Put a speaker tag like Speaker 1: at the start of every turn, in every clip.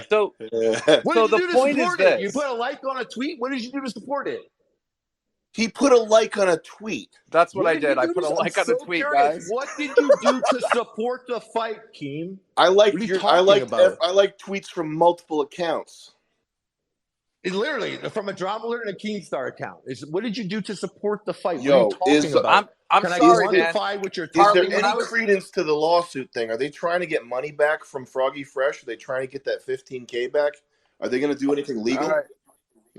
Speaker 1: So,
Speaker 2: What
Speaker 1: so
Speaker 2: did
Speaker 1: the
Speaker 2: you do to
Speaker 1: point is
Speaker 2: support it? You
Speaker 1: this.
Speaker 2: put a like on a tweet? What did you do to support it?
Speaker 3: He put a like on a tweet.
Speaker 1: That's what I did. I put a like on the tweet, guys.
Speaker 2: What did you do to support the fight, Keem?
Speaker 3: I liked
Speaker 2: What are you
Speaker 3: your.
Speaker 2: talking about?
Speaker 3: I liked tweets from multiple accounts.
Speaker 2: It's literally from a Drama Alert and a Keemstar account. What did you do to support the fight?
Speaker 3: Yo,
Speaker 2: what are you talking about?
Speaker 1: I'm
Speaker 2: Can
Speaker 1: sorry,
Speaker 2: I quantify what you're
Speaker 3: Is
Speaker 2: talking
Speaker 3: there any credence to the lawsuit thing? Are they trying to get money back from Froggy Fresh? Are they trying to get that $15K back? Are they going to do anything legal?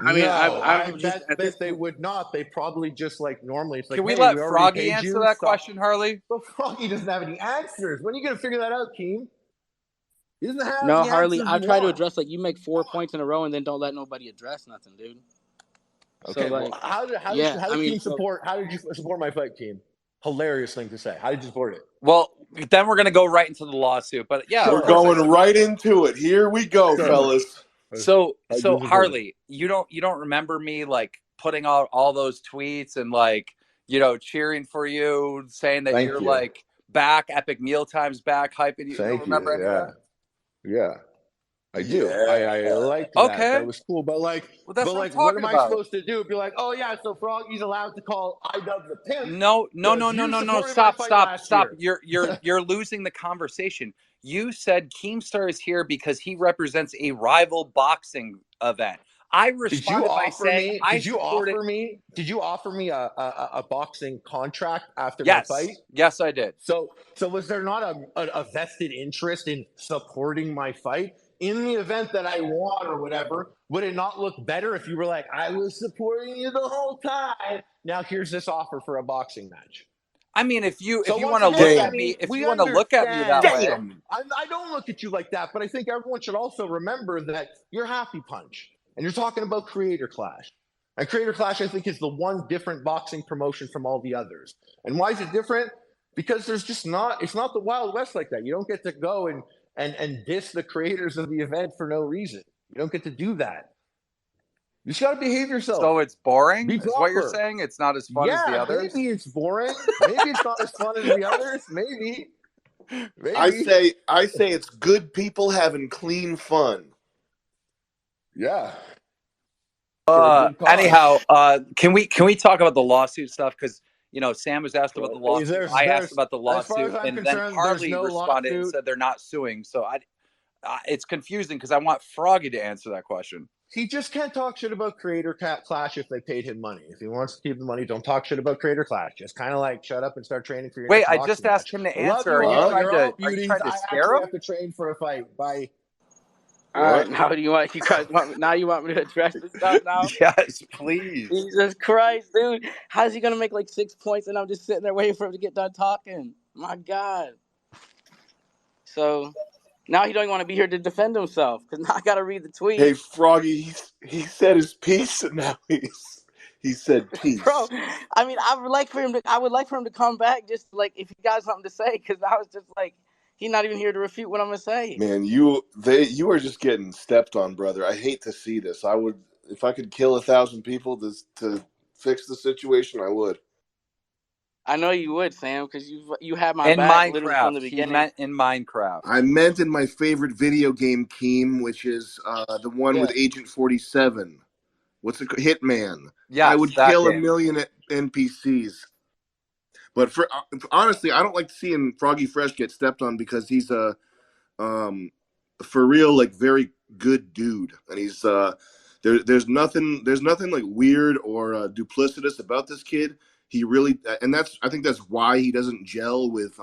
Speaker 4: I mean,
Speaker 2: no,
Speaker 4: I
Speaker 2: bet they would not. They probably just like normally. It's like,
Speaker 1: Can we
Speaker 2: hey,
Speaker 1: let
Speaker 2: we already
Speaker 1: Froggy
Speaker 2: paid
Speaker 1: answer
Speaker 2: you,
Speaker 1: that
Speaker 2: stop.
Speaker 1: question, Harley?
Speaker 2: But Froggy doesn't have any answers. When are you going to figure that out, Keem? He doesn't have
Speaker 4: no,
Speaker 2: the
Speaker 4: Harley.
Speaker 2: answers
Speaker 4: I
Speaker 2: you
Speaker 4: try to
Speaker 2: want.
Speaker 4: address like you make 4 points in a row and then don't let nobody address nothing, dude.
Speaker 2: Okay,
Speaker 4: So, like,
Speaker 2: well, how did Keem support? How did you support my fight, Keem? Hilarious thing to say. How did you support it?
Speaker 1: Well, then we're gonna go right into the lawsuit. But yeah,
Speaker 3: we're going right into it. Here we go, fellas.
Speaker 1: So Harley, you don't remember me like putting out all those tweets and like cheering for you, saying that you're like back, Epic Mealtime's back, hyping you.
Speaker 2: Thank
Speaker 1: you don't remember
Speaker 2: you.
Speaker 1: any of that?
Speaker 2: Yeah. I do.
Speaker 3: Yeah.
Speaker 2: I liked that.
Speaker 1: Okay.
Speaker 2: That was cool. But like,
Speaker 1: what
Speaker 2: am I supposed to do? Be like, oh yeah, so Froggy's allowed to call iDubbz a pimp?
Speaker 1: No. Stop. You're losing the conversation. You said Keemstar is here because he represents a rival boxing event. I responded by saying,
Speaker 2: Did you offer me a boxing contract after my fight?
Speaker 1: Yes, I did.
Speaker 2: So was there not a vested interest in supporting my fight? In the event that I won or whatever, would it not look better if you were like, I was supporting you the whole time? Now here's this offer for a boxing match.
Speaker 1: I mean, if you want to look at me, that way,
Speaker 2: I don't look at you like that. But I think everyone should also remember that you're Happy Punch, and you're talking about Creator Clash. And Creator Clash, I think, is the one different boxing promotion from all the others. And why is it different? Because there's just it's not the Wild West like that. You don't get to go and diss the creators of the event for no reason. You don't get to do that. You just got to behave yourself.
Speaker 1: So it's boring? Is what you're saying? It's not as fun as the others?
Speaker 2: Maybe it's boring. Maybe it's not as fun as the others. Maybe.
Speaker 3: I say it's good people having clean fun.
Speaker 2: Yeah.
Speaker 1: Anyhow, can we talk about the lawsuit stuff? Because Sam was asked about the lawsuit. I asked about the lawsuit, and then Harley responded and said they're not suing. So it's confusing because I want Froggy to answer that question.
Speaker 2: He just can't talk shit about Creator Clash if they paid him money. If he wants to keep the money, don't talk shit about Creator Clash. Just kind of like shut up and start training for your next boxing
Speaker 1: I just asked him to answer.
Speaker 2: Are
Speaker 1: you trying to scare him?
Speaker 2: I have to train for a fight. Bye.
Speaker 4: All right, now you guys want me to address this stuff now?
Speaker 1: Yes, please.
Speaker 4: Jesus Christ, dude. How's he going to make like 6 points and I'm just sitting there waiting for him to get done talking? My God. So now he don't even want to be here to defend himself because now I got to read the tweet.
Speaker 3: Hey, Froggy, he said his piece and now he said peace.
Speaker 4: Bro, I mean, I would like for him to come back just like if he got something to say because I was just like, he's not even here to refute what I'm gonna say.
Speaker 3: Man, you are just getting stepped on, brother. I hate to see this. I would, if I could kill 1,000 people to fix the situation, I would.
Speaker 4: I know you would, Sam, because you had my back literally from the beginning.
Speaker 1: He meant in Minecraft.
Speaker 3: I meant in my favorite video game, Keem, which is the one with Agent 47. What's it called? Hitman.
Speaker 1: Yeah,
Speaker 3: I would kill 1 million NPCs. But honestly, I don't like seeing Froggy Fresh get stepped on because he's a for real, like very good dude, and he's there's nothing like weird or duplicitous about this kid. He really, and I think that's why he doesn't gel with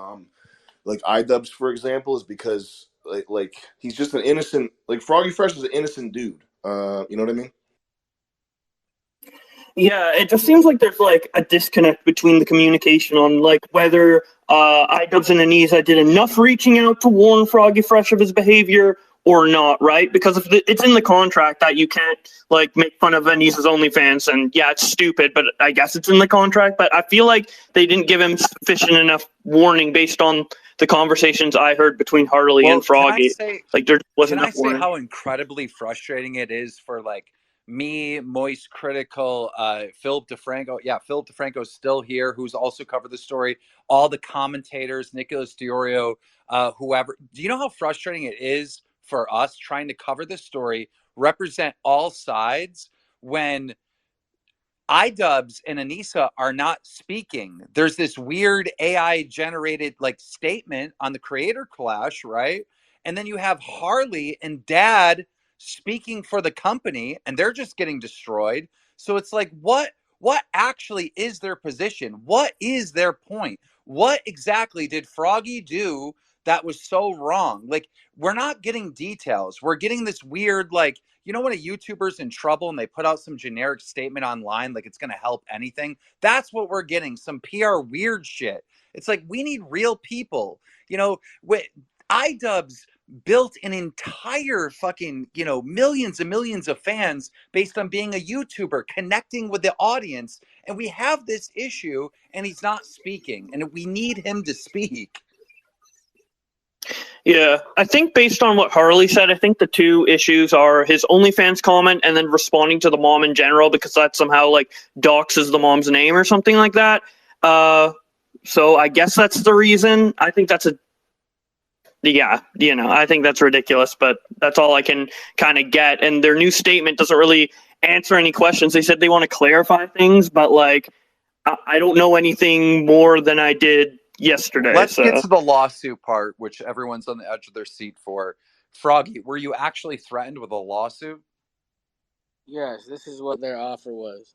Speaker 3: like iDubbz, for example, is because like he's just an innocent, like Froggy Fresh is an innocent dude. You know what I mean?
Speaker 5: Yeah, it just seems like there's like a disconnect between the communication on like whether iDubbz and Anisa did enough reaching out to warn Froggy Fresh of his behavior or not, right? Because if it's in the contract that you can't like make fun of Anisa's OnlyFans, and yeah, it's stupid, but I guess it's in the contract. But I feel like they didn't give him sufficient enough warning based on the conversations I heard between Harley and Froggy. Like there wasn't enough warning.
Speaker 1: Can I say how incredibly frustrating it is for like me, Moist Critical, Philip DeFranco. Yeah, Philip DeFranco's still here, who's also covered the story. All the commentators, Nicholas Diorio, whoever. Do you know how frustrating it is for us trying to cover this story, represent all sides when iDubbz and Anissa are not speaking. There's this weird AI generated like statement on the Creator Clash, right? And then you have Harley and Dad speaking for the company, and they're just getting destroyed. So it's like, what actually is their position? What is their point? What exactly did Froggy do that was so wrong? Like, we're not getting details. We're getting this weird, like, you know, when a YouTuber's in trouble and they put out some generic statement online, like it's going to help anything. That's what we're getting. Some PR weird shit. It's like, we need real people. You know, iDubbz built an entire fucking, you know, millions and millions of fans based on being a YouTuber, connecting with the audience. And we have this issue and he's not speaking, and we need him to speak.
Speaker 5: Yeah, I think based on what Harley said, I think the two issues are his OnlyFans comment and then responding to the mom in general, because that somehow like doxes the mom's name or something like that. So I guess that's the reason. I think that's I think that's ridiculous, but that's all I can kind of get. And their new statement doesn't really answer any questions. They said they want to clarify things, but like, I don't know anything more than I did yesterday.
Speaker 1: Let's get to the lawsuit part, which everyone's on the edge of their seat for. Froggy, were you actually threatened with a lawsuit?
Speaker 4: Yes, this is what their offer was.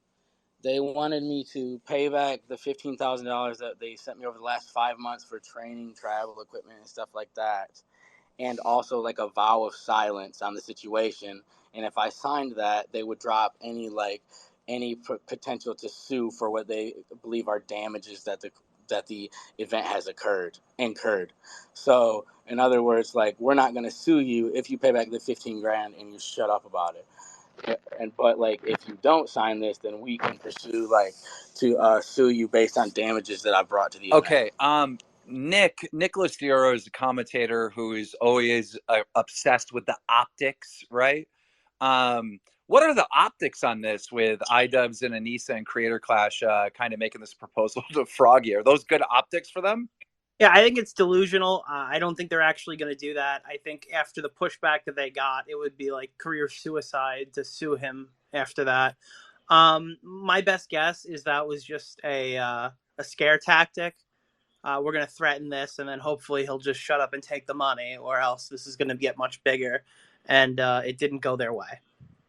Speaker 4: They wanted me to pay back the $15,000 that they sent me over the last 5 months for training, travel, equipment, and stuff like that, and also like a vow of silence on the situation. And if I signed that, they would drop any potential to sue for what they believe are damages that the event has incurred. So in other words, like, we're not going to sue you if you pay back the 15 grand and you shut up about it. But like, if you don't sign this, then we can pursue to sue you based on damages that I brought to the event.
Speaker 1: Okay. Nicholas Dioro is a commentator who is always obsessed with the optics, right? What are the optics on this with iDubbz and Anissa and Creator Clash kind of making this proposal to Froggy? Are those good optics for them?
Speaker 6: Yeah, I think it's delusional. I don't think they're actually going to do that. I think after the pushback that they got, it would be like career suicide to sue him after that. My best guess is that was just a scare tactic. We're going to threaten this, and then hopefully he'll just shut up and take the money, or else this is going to get much bigger. And it didn't go their way.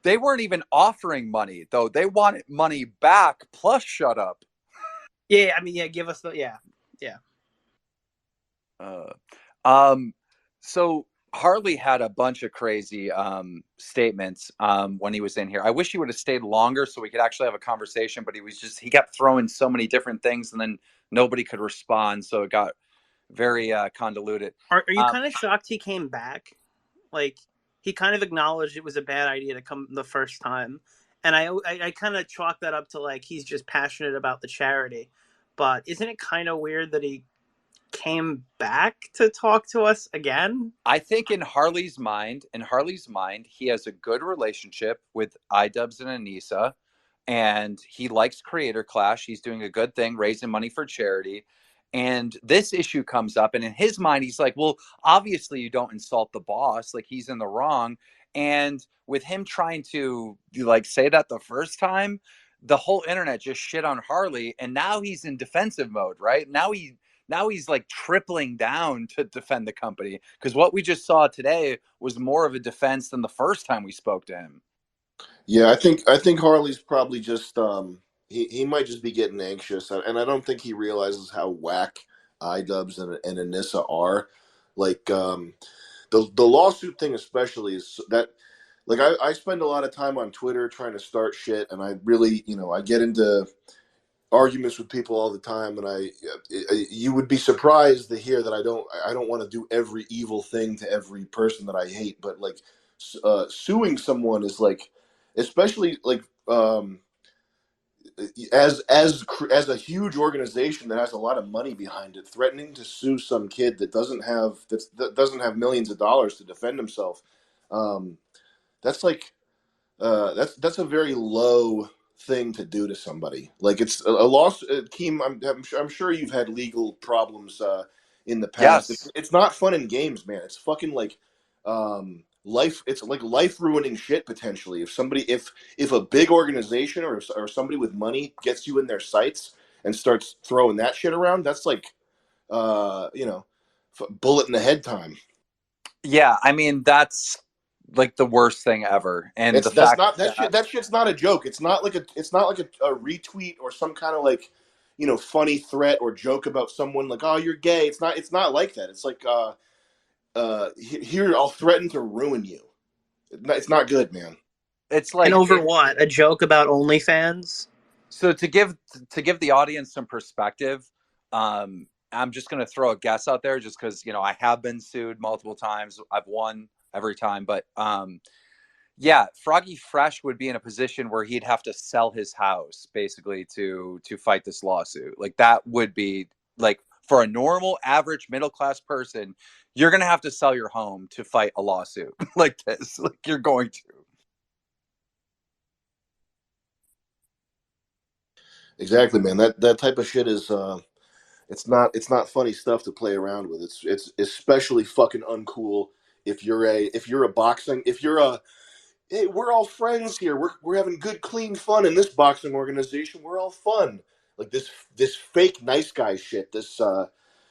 Speaker 1: They weren't even offering money, though. They wanted money back plus shut up.
Speaker 6: Yeah, I mean, yeah, give us the, yeah.
Speaker 1: So Harley had a bunch of crazy statements when he was in here. I wish he would have stayed longer so we could actually have a conversation, but he kept throwing so many different things and then nobody could respond. So it got very convoluted.
Speaker 6: Are you kind of shocked he came back? Like, he kind of acknowledged it was a bad idea to come the first time. And I kind of chalk that up to like, he's just passionate about the charity. But isn't it kind of weird that he came back to talk to us again?
Speaker 1: I think in Harley's mind, he has a good relationship with iDubbz and Anissa, and he likes Creator Clash. He's doing a good thing, raising money for charity. And this issue comes up, and in his mind, he's like, well, obviously you don't insult the boss. Like, he's in the wrong. And with him trying to like say that the first time, the whole internet just shit on Harley. And now he's in defensive mode, right? Now he's like tripling down to defend the company, because what we just saw today was more of a defense than the first time we spoke to him.
Speaker 3: Yeah, I think Harley's probably just he might just be getting anxious, and I don't think he realizes how whack iDubbz and Anissa are. Like the lawsuit thing especially is that, like, I spend a lot of time on Twitter trying to start shit, and I really, I get into arguments with people all the time, and you would be surprised to hear that I don't want to do every evil thing to every person that I hate, but like suing someone is like, especially like as a huge organization that has a lot of money behind it, threatening to sue some kid that doesn't have millions of dollars to defend himself, that's like that's a very low thing to do to somebody. Like, it's a loss. Keem, I'm sure you've had legal problems in the past.
Speaker 1: Yes.
Speaker 3: It's not fun and games, man. It's fucking like it's like life ruining shit potentially. If a big organization or somebody with money gets you in their sights and starts throwing that shit around, that's like bullet in the head time.
Speaker 1: Yeah, I mean that's like the worst thing ever. And
Speaker 3: that shit's not a joke. It's not like a retweet or some kind of like, funny threat or joke about someone like, oh, you're gay. It's not like that. It's like here I'll threaten to ruin you. It's not good, man.
Speaker 1: It's like,
Speaker 6: and over what? A joke about OnlyFans?
Speaker 1: So to give the audience some perspective, I'm just going to throw a guess out there, just because I have been sued multiple times. I've won every time, but yeah, Froggy Fresh would be in a position where he'd have to sell his house basically to fight this lawsuit. Like that would be like, for a normal, average, middle class person, you're going to have to sell your home to fight a lawsuit like this. Like you're going to.
Speaker 3: Exactly, man. That type of shit is it's not funny stuff to play around with. It's especially fucking uncool if you're a hey, we're all friends here. We're having good, clean fun in this boxing organization. We're all fun. Like this fake nice guy shit. This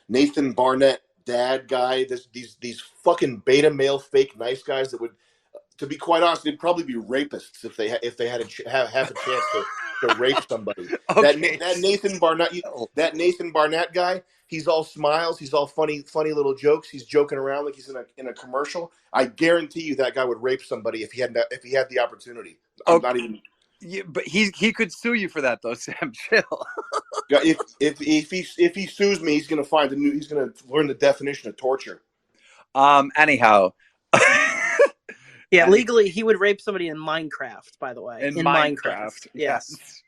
Speaker 3: Nathan Barnett dad guy. These fucking beta male fake nice guys that would, to be quite honest, they'd probably be rapists if they had have a chance to rape somebody.
Speaker 1: Okay.
Speaker 3: That Nathan Barnett guy. He's all smiles. He's all funny little jokes. He's joking around like he's in a commercial. I guarantee you that guy would rape somebody if he had the opportunity. I'm not even.
Speaker 1: Yeah, but he could sue you for that though, Sam. Chill.
Speaker 3: If he sues me, he's gonna learn the definition of torture.
Speaker 1: Anyhow.
Speaker 6: Yeah, legally he would rape somebody in Minecraft, by the way.
Speaker 1: In Minecraft.
Speaker 6: Yes.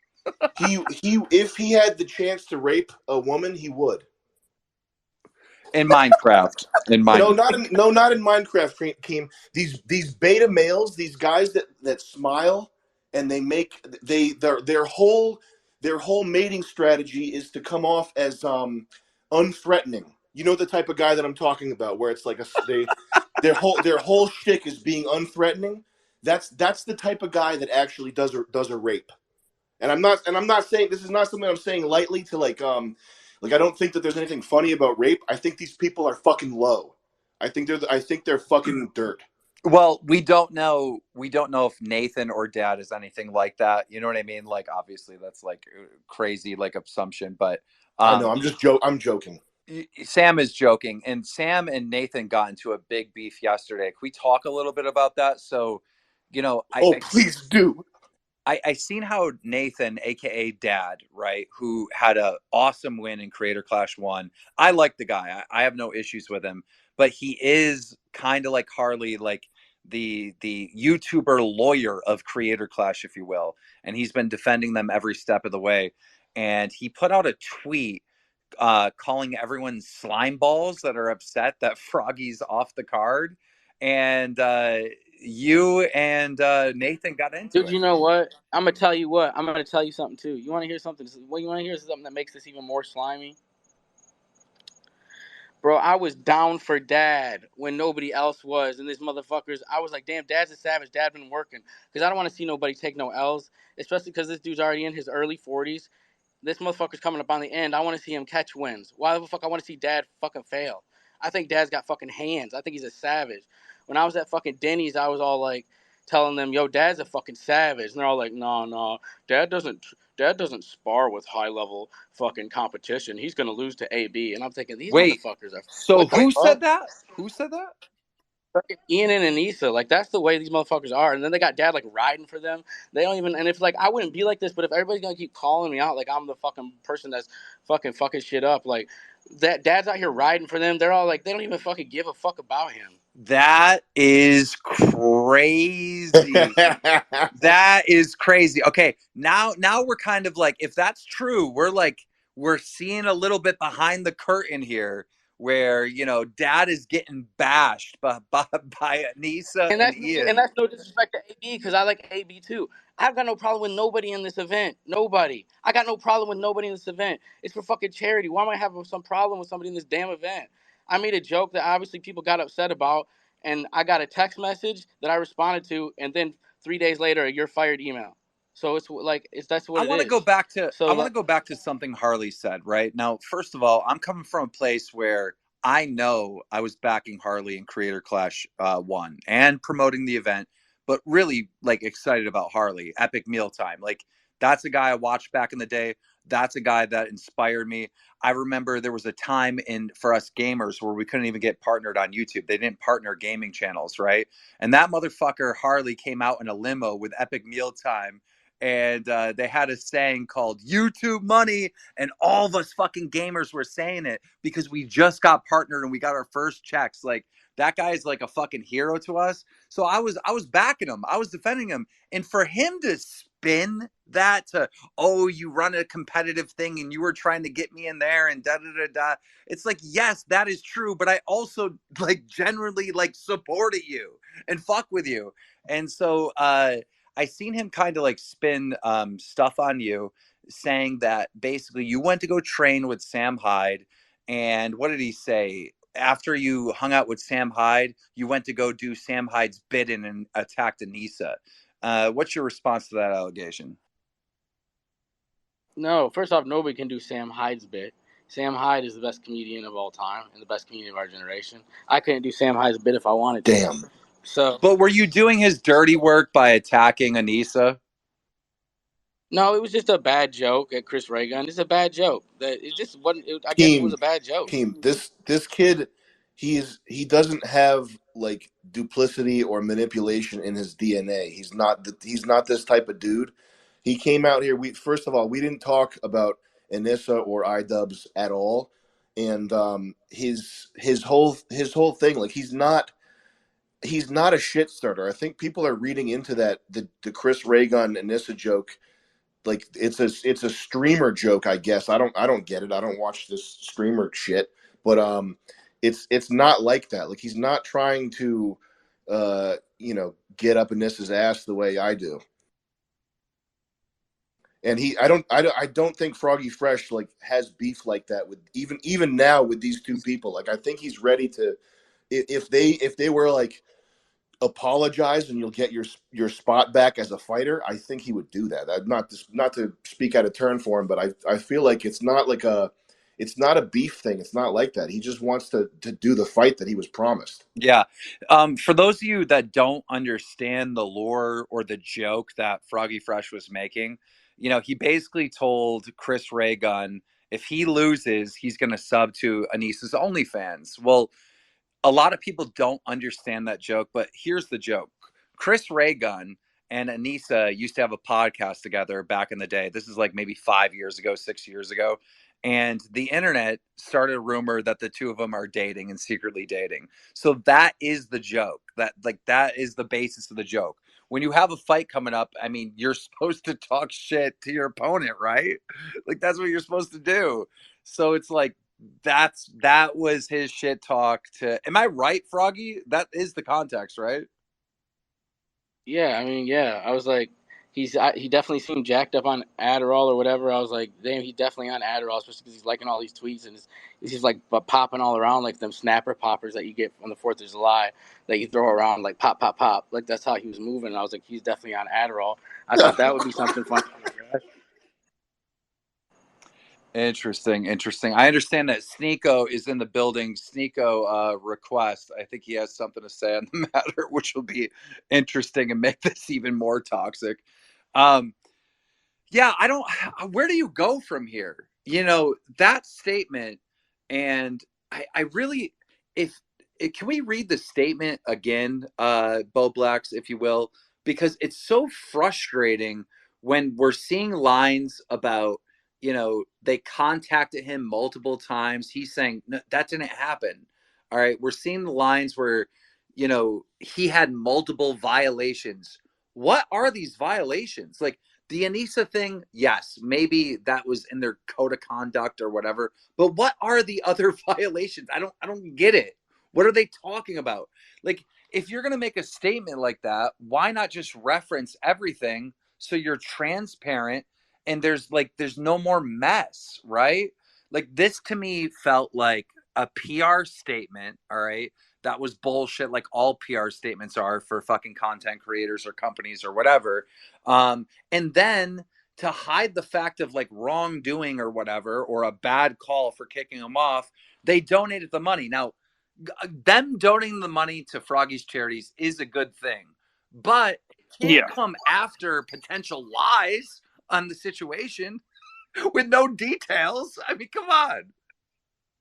Speaker 3: If he had the chance to rape a woman, he would.
Speaker 1: In Minecraft.
Speaker 3: No, not in Minecraft, Keem. These beta males, these guys that smile and their whole mating strategy is to come off as unthreatening. You know the type of guy that I'm talking about, where it's like their whole shtick is being unthreatening. That's the type of guy that actually does a rape. And I'm not saying, this is not something I'm saying lightly to like I don't think that there's anything funny about rape. I think these people are fucking low. I think they're fucking dirt.
Speaker 1: Well, we don't know if Nathan or Dad is anything like that. You know what I mean? Like obviously that's like crazy like assumption, but
Speaker 3: I know, I'm joking.
Speaker 1: Sam is joking, and Sam and Nathan got into a big beef yesterday. Can we talk a little bit about that? So,
Speaker 3: please do.
Speaker 1: I seen how Nathan, aka Dad, right, who had an awesome win in Creator Clash 1. I like the guy. I have no issues with him, but he is kind of like Harley, like the YouTuber lawyer of Creator Clash, if you will, and he's been defending them every step of the way. And he put out a tweet calling everyone slime balls that are upset that Froggy's off the card, and you and Nathan got into it.
Speaker 4: Dude, you know what? I'm gonna tell you what. I'm gonna tell you something too. You want to hear something? What you want to hear is something that makes this even more slimy. Bro, I was down for Dad when nobody else was, and this motherfuckers. I was like, damn, Dad's a savage. Dad been working, because I don't want to see nobody take no L's, especially because this dude's already in his early 40s. This motherfucker's coming up on the end. I want to see him catch wins. Why the fuck I want to see Dad fucking fail? I think Dad's got fucking hands. I think he's a savage. When I was at fucking Denny's, I was all like telling them, yo, Dad's a fucking savage. And they're all like, no, Dad doesn't spar with high level fucking competition. He's gonna lose to AB. And I'm thinking, these motherfuckers are.
Speaker 1: So who said that? Who said that?
Speaker 4: Fucking Ian and Anissa, like that's the way these motherfuckers are. And then they got Dad like riding for them. They don't even. And if like I wouldn't be like this, but if everybody's gonna keep calling me out, like I'm the fucking person that's fucking shit up, like that Dad's out here riding for them. They're all like, they don't even fucking give a fuck about him.
Speaker 1: That is crazy. That is crazy. Okay, now we're kind of like, if that's true, we're seeing a little bit behind the curtain here, where Dad is getting bashed by Anissa and Ian.
Speaker 4: And that's no disrespect to AB, because I like AB too. I've got no problem with nobody in this event. Nobody. I got no problem with nobody in this event. It's for fucking charity. Why am I having some problem with somebody in this damn event? I made a joke that obviously people got upset about, and I got a text message that I responded to, and then 3 days later, you're fired email. So it's like that's what
Speaker 1: I
Speaker 4: it
Speaker 1: want to
Speaker 4: is.
Speaker 1: go back to
Speaker 4: So
Speaker 1: I want to go back to something Harley said, right? Now, first of all, I'm coming from a place where I know I was backing Harley in Creator Clash 1 and promoting the event, but really like excited about Harley, Epic Mealtime. Like that's a guy I watched back in the day. That's a guy that inspired me. I remember there was a time in for us gamers where we couldn't even get partnered on YouTube. They didn't partner gaming channels, right? And that motherfucker Harley came out in a limo with Epic Mealtime, and they had a saying called YouTube money, and all of us fucking gamers were saying it because we just got partnered and we got our first checks. Like that guy is like a fucking hero to us. So I was backing him, I was defending him, and for him to spin that to, oh, you run a competitive thing and you were trying to get me in there and da da da da, it's like, yes, that is true, but I also like generally like supported you and fuck with you. And so I seen him kind of like spin stuff on you, saying that basically you went to go train with Sam Hyde, and what did he say? After you hung out with Sam Hyde, you went to go do Sam Hyde's bidding and attacked Anissa. What's your response to that allegation?
Speaker 4: no, first off, nobody can do Sam Hyde's bit. Sam Hyde is the best comedian of all time and the best comedian of our generation. I couldn't do Sam Hyde's bit if I wanted to.
Speaker 3: Damn.
Speaker 4: So,
Speaker 1: but were you doing his dirty work by attacking Anissa?
Speaker 4: No, it was just a bad joke at Chris Ray Gun. It's a bad joke. That it just wasn't. I guess it was a bad joke.
Speaker 3: This kid, he doesn't have like duplicity or manipulation in his DNA. He's not this type of dude. He came out here. First of all, we didn't talk about Anissa or iDubbz at all, and his whole thing, like he's not a shit starter. I think people are reading into that the Chris Ray Gun Anissa joke like it's a streamer joke, I guess. I don't get it. I don't watch this streamer shit, but it's not like that. Like he's not trying to get up Anissa's ass the way I do. And I don't think Froggy Fresh like has beef like that with even now with these two people. Like I think he's ready to, if they were like, apologize and you'll get your spot back as a fighter, I think he would do that. Not to speak out of turn for him, but I feel like it's not a beef thing. It's not like that. He just wants to do the fight that he was promised.
Speaker 1: Yeah. For those of you that don't understand the lore or the joke that Froggy Fresh was making, he basically told Chris Ray Gun if he loses, he's going to sub to Anissa's OnlyFans. Well, a lot of people don't understand that joke, but here's the joke. Chris Ray Gun and Anissa used to have a podcast together back in the day. This is like maybe 5 years ago, 6 years ago. And the internet started a rumor that the two of them are dating and secretly dating. So that is the joke. That is the basis of the joke. When you have a fight coming up, I mean, you're supposed to talk shit to your opponent, right? Like that's what you're supposed to do. So it's like, that was his shit talk to. Am I right, Froggy? That is the context, right?
Speaker 4: Yeah, I mean, yeah. I was like, he definitely seemed jacked up on Adderall or whatever. I was like, damn, he's definitely on Adderall, especially because he's liking all these tweets and he's just like popping all around like them snapper poppers that you get on the 4th of July that you throw around like pop, pop, pop. Like that's how he was moving. And I was like, he's definitely on Adderall. I thought that would be something fun.
Speaker 1: Interesting. I understand that Sneeko is in the building. Sneeko request. I think he has something to say on the matter, which will be interesting and make this even more toxic. Yeah, I don't. Where do you go from here? That statement, and I really, if can we read the statement again, Bo Blacks, if you will, because it's so frustrating when we're seeing lines about, they contacted him multiple times. He's saying, no, that didn't happen. All right. We're seeing the lines where, he had multiple violations. What are these violations? Like the Anissa thing, yes, maybe that was in their code of conduct or whatever. But what are the other violations? I don't get it. What are they talking about? Like, if you're going to make a statement like that, why not just reference everything so you're transparent and there's no more mess, right? Like this to me felt like a PR statement, all right, that was bullshit, like all PR statements are for fucking content creators or companies or whatever. And then to hide the fact of like wrongdoing or whatever, or a bad call for kicking him off, they donated the money. Now, them donating the money to Froggy's charities is a good thing, but it can't come after potential lies on the situation with no details. I mean, come on.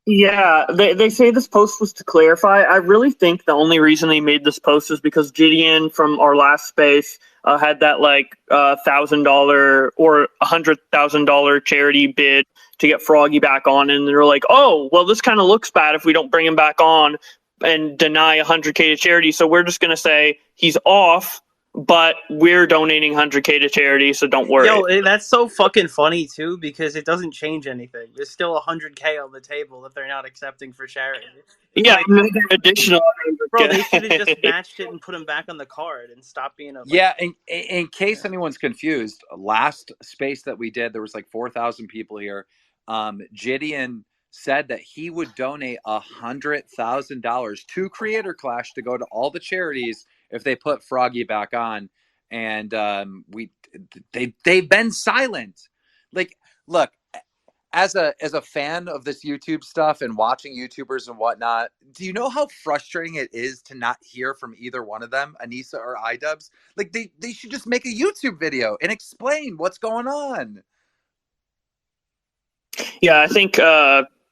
Speaker 5: Yeah, they say this post was to clarify. I really think the only reason they made this post is because Gideon from our last space had that like $1,000 or $100,000 charity bid to get Froggy back on, and they're like, oh, well, this kind of looks bad if we don't bring him back on and deny $100K to charity. So we're just gonna say he's off, but we're donating $100K to charity, so don't worry.
Speaker 6: Yo, that's so fucking funny too, because it doesn't change anything. There's still $100K on the table that they're not accepting for charity.
Speaker 5: Yeah, like, additional $100K.
Speaker 6: Bro, they should have just matched it and put him back on the card and stop being a. Like,
Speaker 1: yeah, in case anyone's confused, last space that we did, there was like 4,000 people here. Gideon said that he would donate $100,000 to Creator Clash to go to all the charities if they put Froggy back on. And they've been silent. Like, look, as a fan of this YouTube stuff and watching YouTubers and whatnot, do you know how frustrating it is to not hear from either one of them, Anissa or iDubbz? Like, they should just make a YouTube video and explain what's going on.
Speaker 5: Yeah, I think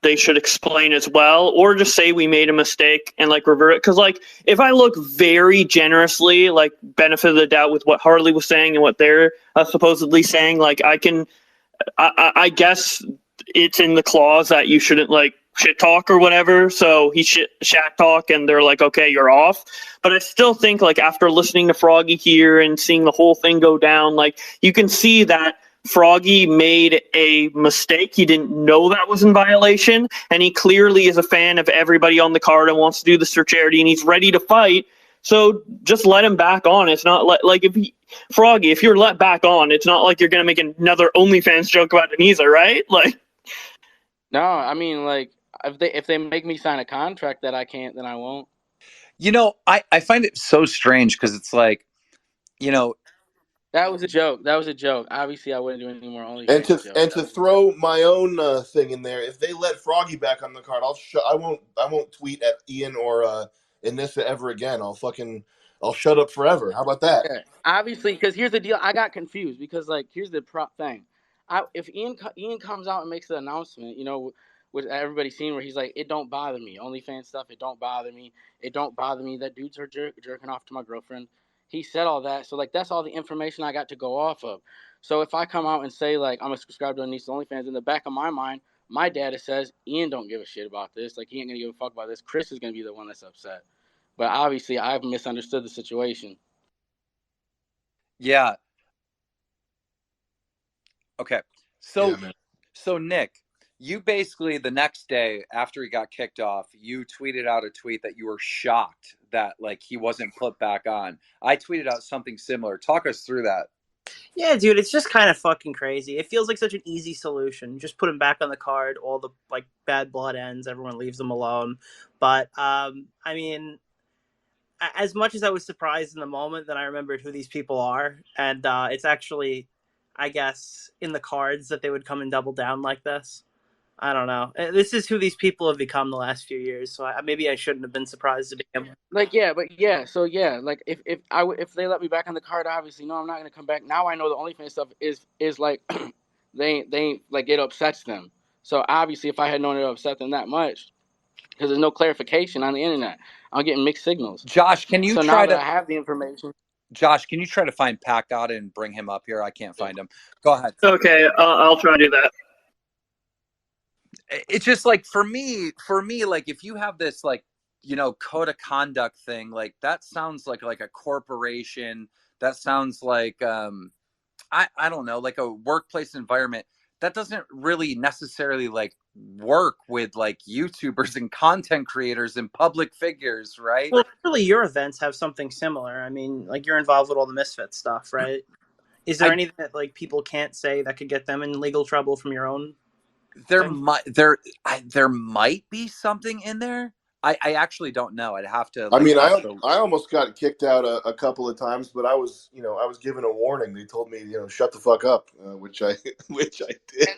Speaker 5: they should explain as well, or just say we made a mistake and like revert it. Because like if I look very generously, like benefit of the doubt with what Harley was saying and what they're supposedly saying, like I guess it's in the clause that you shouldn't like shit talk or whatever. So he shack talk, and they're like, okay, you're off. But I still think like after listening to Froggy here and seeing the whole thing go down, like you can see that Froggy made a mistake. He didn't know that was in violation, and he clearly is a fan of everybody on the card and wants to do this for charity, and he's ready to fight. So just let him back on. It's not like Froggy, if you're let back on, it's not like you're gonna make another OnlyFans joke about Anissa, right? Like,
Speaker 4: no, I mean, like if they make me sign a contract that I can't, then I won't.
Speaker 1: You know, I find it so strange because it's like, you know.
Speaker 4: That was a joke. Obviously, I wouldn't do any more OnlyFans
Speaker 3: jokes.
Speaker 4: jokes.
Speaker 3: And to throw my own thing in there, if they let Froggy back on the card, I won't tweet at Ian or Anissa ever again. I'll shut up forever. How about that?
Speaker 4: Yeah, obviously, because here's the deal. I got confused because like here's the thing. If Ian comes out and makes the announcement, you know, with everybody seeing where he's like, it don't bother me. OnlyFans stuff, it don't bother me. It don't bother me that dudes are jerking off to my girlfriend. He said all that. So, like, that's all the information I got to go off of. So, if I come out and say, like, I'm going to subscribe to Anissa OnlyFans, in the back of my mind, my data says, Ian don't give a shit about this. Like, he ain't going to give a fuck about this. Chris is going to be the one that's upset. But obviously, I've misunderstood the situation.
Speaker 1: Yeah. Okay. So Nick, you basically the next day after he got kicked off, you tweeted out a tweet that you were shocked that like he wasn't put back on. I tweeted out something similar. Talk us through that.
Speaker 6: Yeah, dude, it's just kind of fucking crazy. It feels like such an easy solution. Just put him back on the card. All the like bad blood ends. Everyone leaves him alone. But I mean, as much as I was surprised in the moment, then I remembered who these people are, and it's actually, I guess, in the cards that they would come and double down like this. I don't know. This is who these people have become the last few years. So maybe I shouldn't have been surprised to begin with.
Speaker 4: Like, yeah, but yeah. So yeah, like if they let me back on the card, obviously, no, I'm not gonna come back. Now I know the OnlyFans stuff is like they like it upsets them. So obviously, if I had known it upset them that much, because there's no clarification on the internet, I'm getting mixed signals.
Speaker 1: Josh, can you
Speaker 4: so
Speaker 1: try
Speaker 4: now
Speaker 1: to
Speaker 4: that I have the information?
Speaker 1: Josh, can you try to find Pac out and bring him up here? I can't find him. Go ahead.
Speaker 5: Okay, I'll try to do that.
Speaker 1: It's just like for me, like if you have this like, you know, code of conduct thing, like that sounds like a corporation. That sounds like I don't know, like a workplace environment. That doesn't really necessarily like work with like YouTubers and content creators and public figures, right?
Speaker 6: Well, really, your events have something similar. I mean, like you're involved with all the Misfit stuff, right? Is there anything that like people can't say that could get them in legal trouble from your own?
Speaker 1: There might be something in there. I actually don't know. I'd have to.
Speaker 3: I
Speaker 1: Like,
Speaker 3: mean, I almost got kicked out a couple of times, but I was given a warning. They told me, shut the fuck up, which I did.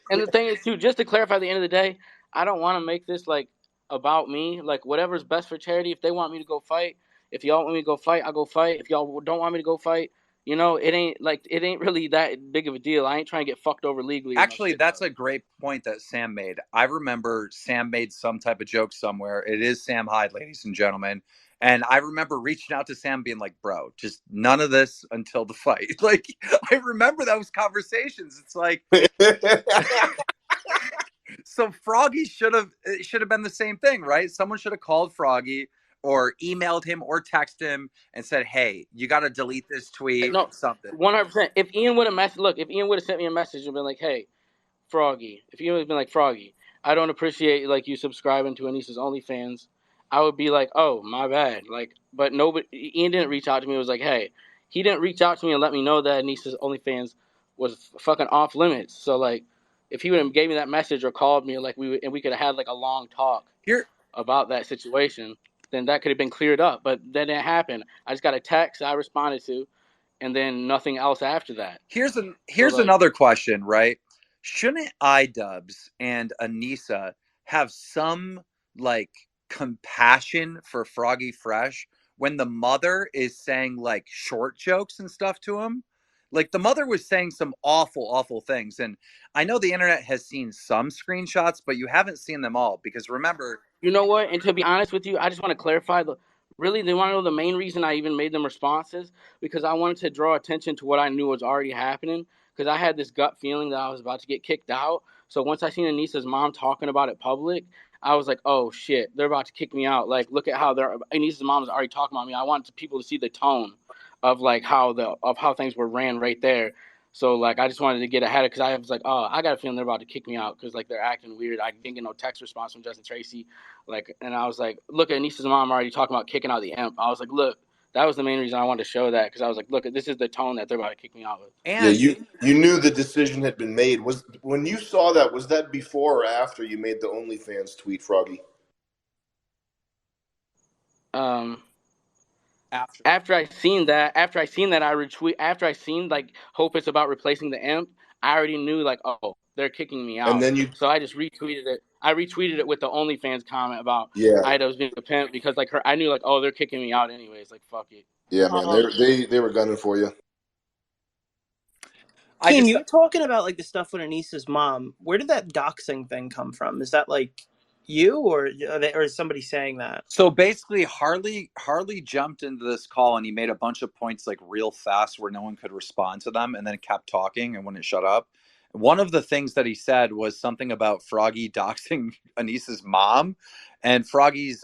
Speaker 4: And the thing is, too, just to clarify, at the end of the day, I don't want to make this like about me. Like, whatever's best for charity. If they want me to go fight, if y'all want me to go fight, I'll go fight. If y'all don't want me to go fight, it ain't really that big of a deal. I ain't trying to get fucked over legally.
Speaker 1: Actually, that's a great point that Sam made. I remember Sam made some type of joke somewhere. It is Sam Hyde, ladies and gentlemen. And I remember reaching out to Sam being like, bro, just none of this until the fight. Like, I remember those conversations. It's like, so Froggy should have been the same thing, right? Someone should have called Froggy or emailed him or texted him and said, hey, you got to delete this tweet.
Speaker 4: No,
Speaker 1: something.
Speaker 4: 100%. If Ian would have sent me a message and been like, hey, Froggy, if Ian would have been like, Froggy, I don't appreciate like you subscribing to Anissa's OnlyFans, I would be like, oh, my bad. Like, but Ian didn't reach out to me. It was like, hey, he didn't reach out to me and let me know that Anissa's OnlyFans was fucking off limits. So like, if he would have gave me that message or called me, like we could have had like a long talk about that situation, then that could have been cleared up. But that didn't happen. I just got a text I responded to, and then nothing else after that.
Speaker 1: Here's another question, right? Shouldn't iDubbz and Anissa have some like compassion for Froggy Fresh when the mother is saying like short jokes and stuff to him? Like, the mother was saying some awful, awful things. And I know the internet has seen some screenshots, but you haven't seen them all, because remember...
Speaker 4: You know what? And to be honest with you, I just want to clarify really, they want to know the main reason I even made them responses, because I wanted to draw attention to what I knew was already happening, because I had this gut feeling that I was about to get kicked out. So once I seen Anissa's mom talking about it public, I was like, oh shit, they're about to kick me out. Like, look at how Anissa's mom is already talking about me. I wanted people to see the tone of like how things were ran right there. So like, I just wanted to get ahead of, because I was like, oh, I got a feeling they're about to kick me out because like they're acting weird. I didn't get no text response from Justin Tracy. Like, and I was like, look at Anissa's mom already talking about kicking out the imp. I was like, look, that was the main reason I wanted to show that, because I was like, look, this is the tone that they're about to kick me out with.
Speaker 3: And yeah, you knew the decision had been made. When you saw that, was that before or after you made the OnlyFans tweet, Froggy?
Speaker 4: After I seen that, I retweet. After I seen like Hope it's about replacing the imp, I already knew like, oh, they're kicking me out.
Speaker 3: And then
Speaker 4: so I just retweeted it. I retweeted it with the OnlyFans comment about iDubbz being a pimp, because like I knew like, oh, they're kicking me out anyways. Like, fuck it.
Speaker 3: Yeah, man, they were gunning for you.
Speaker 6: Keem, you were talking about like the stuff with Anissa's mom. Where did that doxing thing come from? Is that like you, or is somebody saying that?
Speaker 1: So basically, Harley jumped into this call and he made a bunch of points like real fast where no one could respond to them, and then kept talking and wouldn't shut up. One of the things that he said was something about Froggy doxing Anissa's mom, and Froggy's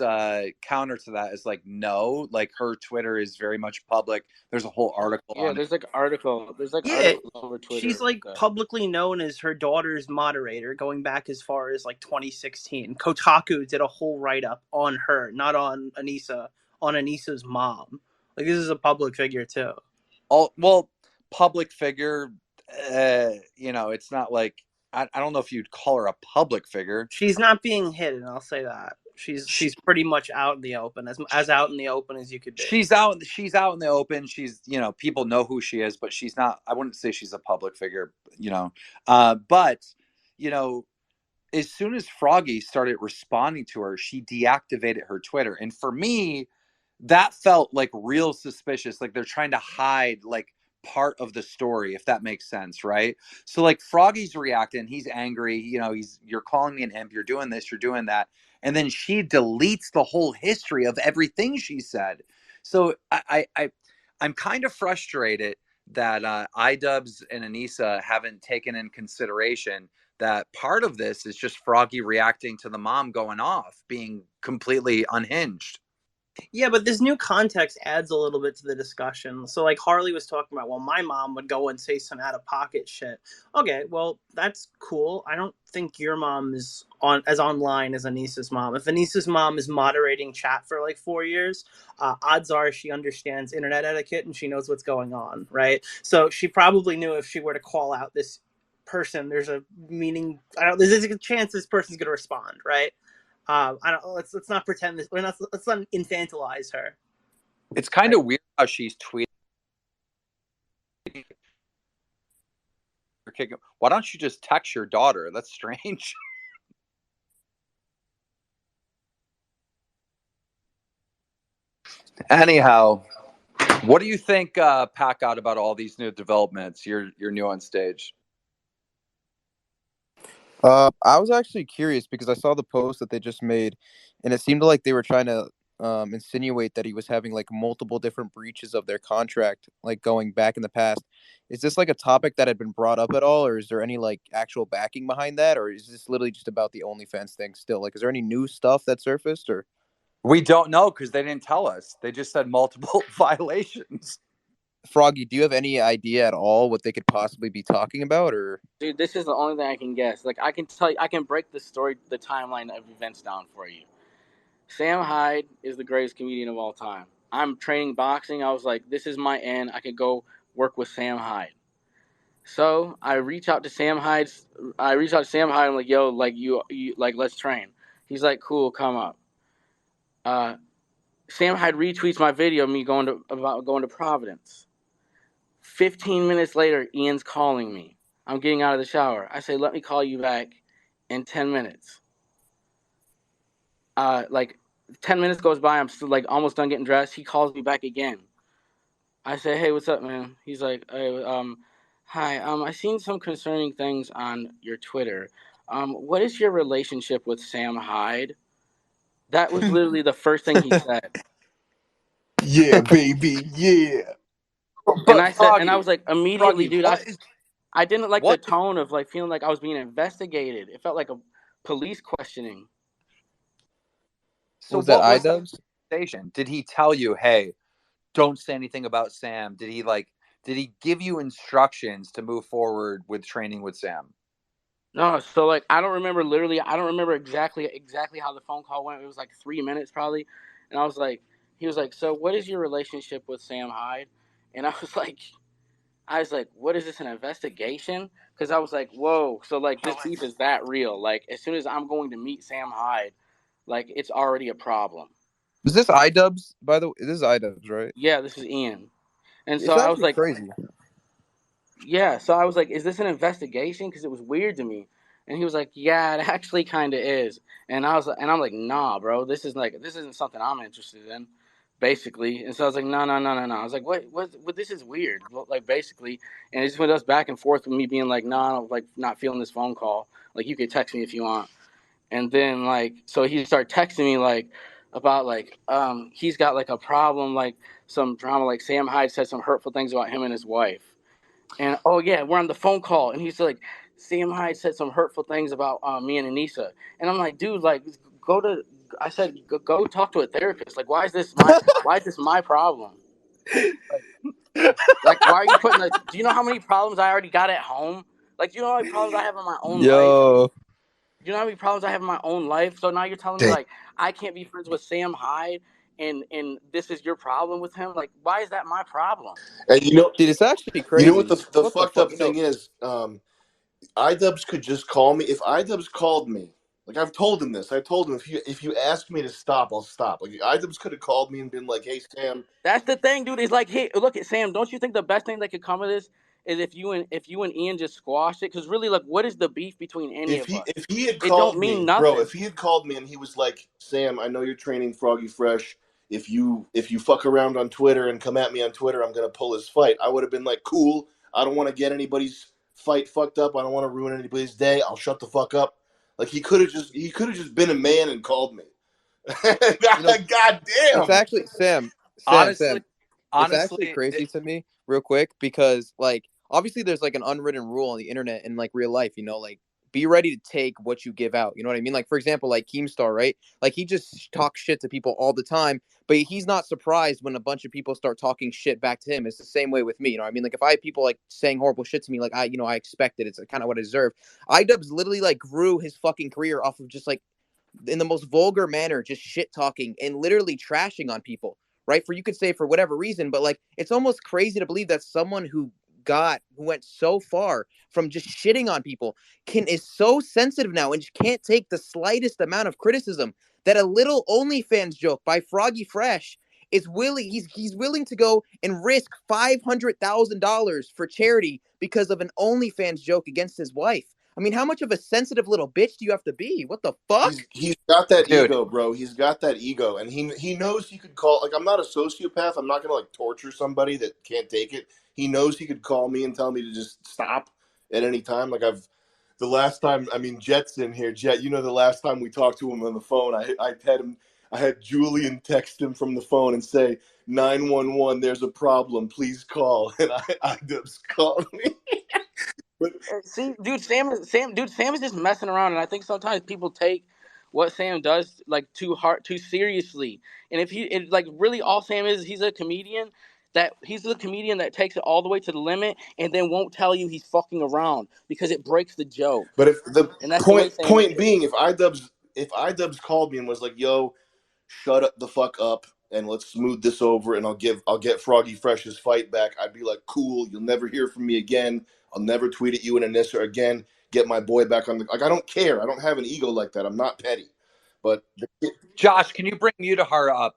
Speaker 1: counter to that is like, no, like her Twitter is very much public. There's a whole article.
Speaker 4: Yeah, there's like articles over Twitter.
Speaker 6: She's like publicly known as her daughter's moderator, going back as far as like 2016. Kotaku did a whole write-up on her, not on Anissa, on Anissa's mom. Like, this is a public figure too.
Speaker 1: Oh, well, public figure. It's not like I don't know if you'd call her a public figure.
Speaker 6: She's not being hidden, I'll say that. She's pretty much out in the open, as out in the open as you could be.
Speaker 1: She's out in the open. She's, people know who she is, but she's not, I wouldn't say she's a public figure, but as soon as Froggy started responding to her, she deactivated her Twitter. And for me, that felt like real suspicious. Like they're trying to hide like part of the story, if that makes sense, right? So like Froggy's reacting, he's angry, you're calling me an imp, you're doing this, you're doing that, and then she deletes the whole history of everything she said. So I'm kind of frustrated that iDubbz and Anissa haven't taken in consideration that part of this is just Froggy reacting to the mom going off, being completely unhinged.
Speaker 6: Yeah, but this new context adds a little bit to the discussion. So like Harley was talking about, well, my mom would go and say some out-of-pocket shit. Okay, well, that's cool. I don't think your mom is as online as Anissa's mom. If Anissa's mom is moderating chat for like 4 years, odds are she understands internet etiquette and she knows what's going on, right? So she probably knew if she were to call out this person, there's a chance this person's going to respond, right? I don't. Let's not pretend this. Let's not infantilize her.
Speaker 1: It's kind of weird how she's tweeting. Why don't you just text your daughter? That's strange. Anyhow, what do you think, Pack out about all these new developments? You're new on stage.
Speaker 7: I was actually curious because I saw the post that they just made, and it seemed like they were trying to insinuate that he was having like multiple different breaches of their contract, like going back in the past. Is this like a topic that had been brought up at all, or is there any like actual backing behind that, or is this literally just about the OnlyFans thing still? Like, is there any new stuff that surfaced, or?
Speaker 1: We don't know because they didn't tell us. They just said multiple violations.
Speaker 7: Froggy, do you have any idea at all what they could possibly be talking about, or?
Speaker 4: Dude, this is the only thing I can guess. Like, I can tell you, I can break the story, the timeline of events down for you. Sam Hyde is the greatest comedian of all time. I'm training boxing. I was like, this is my end. I could go work with Sam Hyde. So I reach out to Sam Hyde. I'm like, yo, like you like, let's train. He's like, cool, come up. Sam Hyde retweets my video of me going to Providence. 15 minutes later, Ian's calling me. I'm getting out of the shower. I say, let me call you back in 10 minutes. Like 10 minutes goes by. I'm still like almost done getting dressed. He calls me back again. I say, hey, what's up, man? He's like, hey, hi. I seen some concerning things on your Twitter. What is your relationship with Sam Hyde? That was literally the first thing he said.
Speaker 3: Yeah, baby, yeah.
Speaker 4: And I said, and I was like, immediately,
Speaker 1: Froggy,
Speaker 4: dude, I didn't like the tone of like feeling like I was being investigated. It felt like a police questioning.
Speaker 1: So was that iDubbz? Did he tell you, hey, don't say anything about Sam? Did he give you instructions to move forward with training with Sam?
Speaker 4: No, so like I don't remember exactly how the phone call went. It was like 3 minutes probably. And he was like, so what is your relationship with Sam Hyde? And I was like, what is this, an investigation? Because I was like, whoa, so like this beef is that real? Like as soon as I'm going to meet Sam Hyde, like it's already a problem.
Speaker 7: Is this iDubbz, by the way? This is iDubbz, right?
Speaker 4: Yeah, this is Ian. And so
Speaker 7: it's
Speaker 4: I was like,
Speaker 7: crazy.
Speaker 4: Yeah, so I was like, is this an investigation? Because it was weird to me. And he was like, yeah, it actually kind of is. And I'm like, nah, bro, this isn't something I'm interested in, basically. And so I was like, no. I was like, what, this is weird, like, basically. And it just went us back and forth with me being like, nah, like, not feeling this phone call. Like, you could text me if you want. And then, like, so he started texting me, like, about, like, he's got, like, a problem, like, some drama, like, Sam Hyde said some hurtful things about him and his wife. And, oh, yeah, we're on the phone call. And he's like, Sam Hyde said some hurtful things about me and Anissa. And I'm like, dude, like, go talk to a therapist. Like, why is this my problem? Like, why are you putting do you know how many problems I already got at home? Like, do you know how many problems I have in my own life? Do you know how many problems I have in my own life? So now you're telling me, like, I can't be friends with Sam Hyde and this is your problem with him? Like, why is that my problem?
Speaker 3: And
Speaker 7: dude, it's actually crazy.
Speaker 3: You know what the fucked up thing is? iDubbz could just call me. If iDubbz called me, like I've told him this, I told him if you ask me to stop, I'll stop. Like iDubbz could have called me and been like, hey Sam.
Speaker 4: That's the thing, dude. It's like, hey, look at Sam. Don't you think the best thing that could come of this is if you and Ian just squash it? Because really, like, what is the beef between any of us?
Speaker 3: If he had called me,
Speaker 4: nothing.
Speaker 3: Bro, if he had called me and he was like, Sam, I know you're training Froggy Fresh. If you fuck around on Twitter and come at me on Twitter, I'm gonna pull his fight. I would have been like, cool. I don't want to get anybody's fight fucked up. I don't want to ruin anybody's day. I'll shut the fuck up. Like he could have just been a man and called me. God damn.
Speaker 7: It's actually Sam.
Speaker 1: Honestly,
Speaker 7: it's actually crazy to me, real quick, because like obviously there's like an unwritten rule on the internet and like real life, you know, like be ready to take what you give out. You know what I mean? Like, for example, like Keemstar, right? Like he just talks shit to people all the time, but he's not surprised when a bunch of people start talking shit back to him. It's the same way with me. You know what I mean? Like if I have people like saying horrible shit to me, like I expect it. It's kind of what I deserve. iDubbz literally like grew his fucking career off of just like in the most vulgar manner, just shit talking and literally trashing on people, right? You could say for whatever reason, but like it's almost crazy to believe that someone who got, who went so far from just shitting on people, is so sensitive now and just can't take the slightest amount of criticism that a little OnlyFans joke by Froggy Fresh is willing. He's willing to go and risk $500,000 for charity because of an OnlyFans joke against his wife. I mean, how much of a sensitive little bitch do you have to be? What the fuck?
Speaker 3: He's got that
Speaker 1: Dude.
Speaker 3: ego, bro. He's got that ego, and he knows he could call. Like, I'm not a sociopath. I'm not gonna like torture somebody that can't take it. He knows he could call me and tell me to just stop at any time. Like the last time, I mean, Jet's in here. Jet, you know, the last time we talked to him on the phone, I had Julian text him from the phone and say, 911, there's a problem, please call. And iDubbz called me. But
Speaker 4: See, dude, Sam is just messing around, and I think sometimes people take what Sam does like too seriously. And if like really all Sam is, he's a comedian that takes it all the way to the limit and then won't tell you he's fucking around because it breaks the joke.
Speaker 3: But if
Speaker 4: and that's the way Sam
Speaker 3: point
Speaker 4: is.
Speaker 3: being, if iDubbz called me and was like, "Yo, shut up the fuck up and let's smooth this over, and I'll get Froggy Fresh's fight back," I'd be like, "Cool, you'll never hear from me again. I'll never tweet at you and Anissa again. Get my boy back on the like. I don't care. I don't have an ego like that. I'm not petty." But
Speaker 1: Josh, can you bring Mutahar up?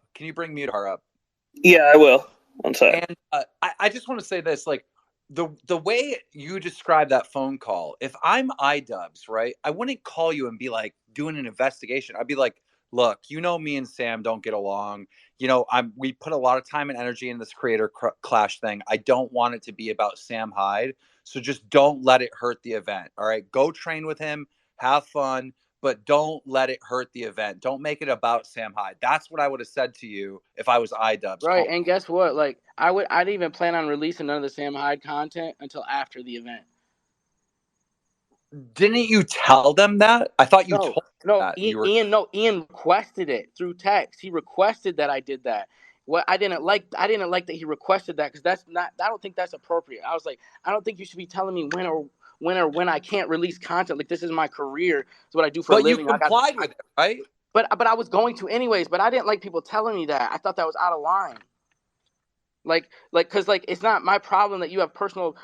Speaker 5: Yeah, I will. One sec.
Speaker 1: And I just want to say this, like the way you describe that phone call, if I'm iDubbz, right, I wouldn't call you and be like doing an investigation. I'd be like, look, you know, me and Sam don't get along. You know, we put a lot of time and energy in this creator clash thing. I don't want it to be about Sam Hyde. So just don't let it hurt the event. All right. Go train with him, have fun, but don't let it hurt the event. Don't make it about Sam Hyde. That's what I would have said to you if I was iDubbz.
Speaker 4: Right, and guess what? Like I didn't even plan on releasing none of the Sam Hyde content until after the event.
Speaker 1: Didn't you tell them that? I thought you told them that.
Speaker 4: Ian requested it through text. He requested that I did that. What I didn't like that he requested that because I don't think that's appropriate. I was like, I don't think you should be telling me when I can't release content. Like, this is my career. It's what I do for a living.
Speaker 1: But you complied with it, right?
Speaker 4: But I was going to anyways. But I didn't like people telling me that. I thought that was out of line. Because it's not my problem that you have personal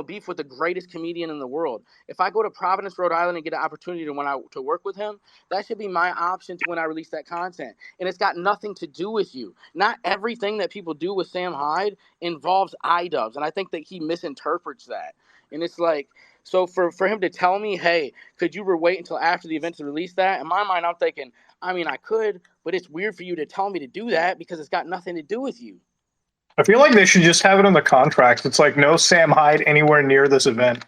Speaker 4: beef with the greatest comedian in the world. If I go to Providence, Rhode Island, and get an opportunity to work with him, that should be my option to when I release that content. And it's got nothing to do with you. Not everything that people do with Sam Hyde involves iDubbz, and I think that he misinterprets that. And it's like, so for him to tell me, hey, could you wait until after the event to release that? In my mind, I'm thinking, I mean, I could, but it's weird for you to tell me to do that because it's got nothing to do with you.
Speaker 8: I feel like they should just have it in the contracts. It's like no Sam Hyde anywhere near this event.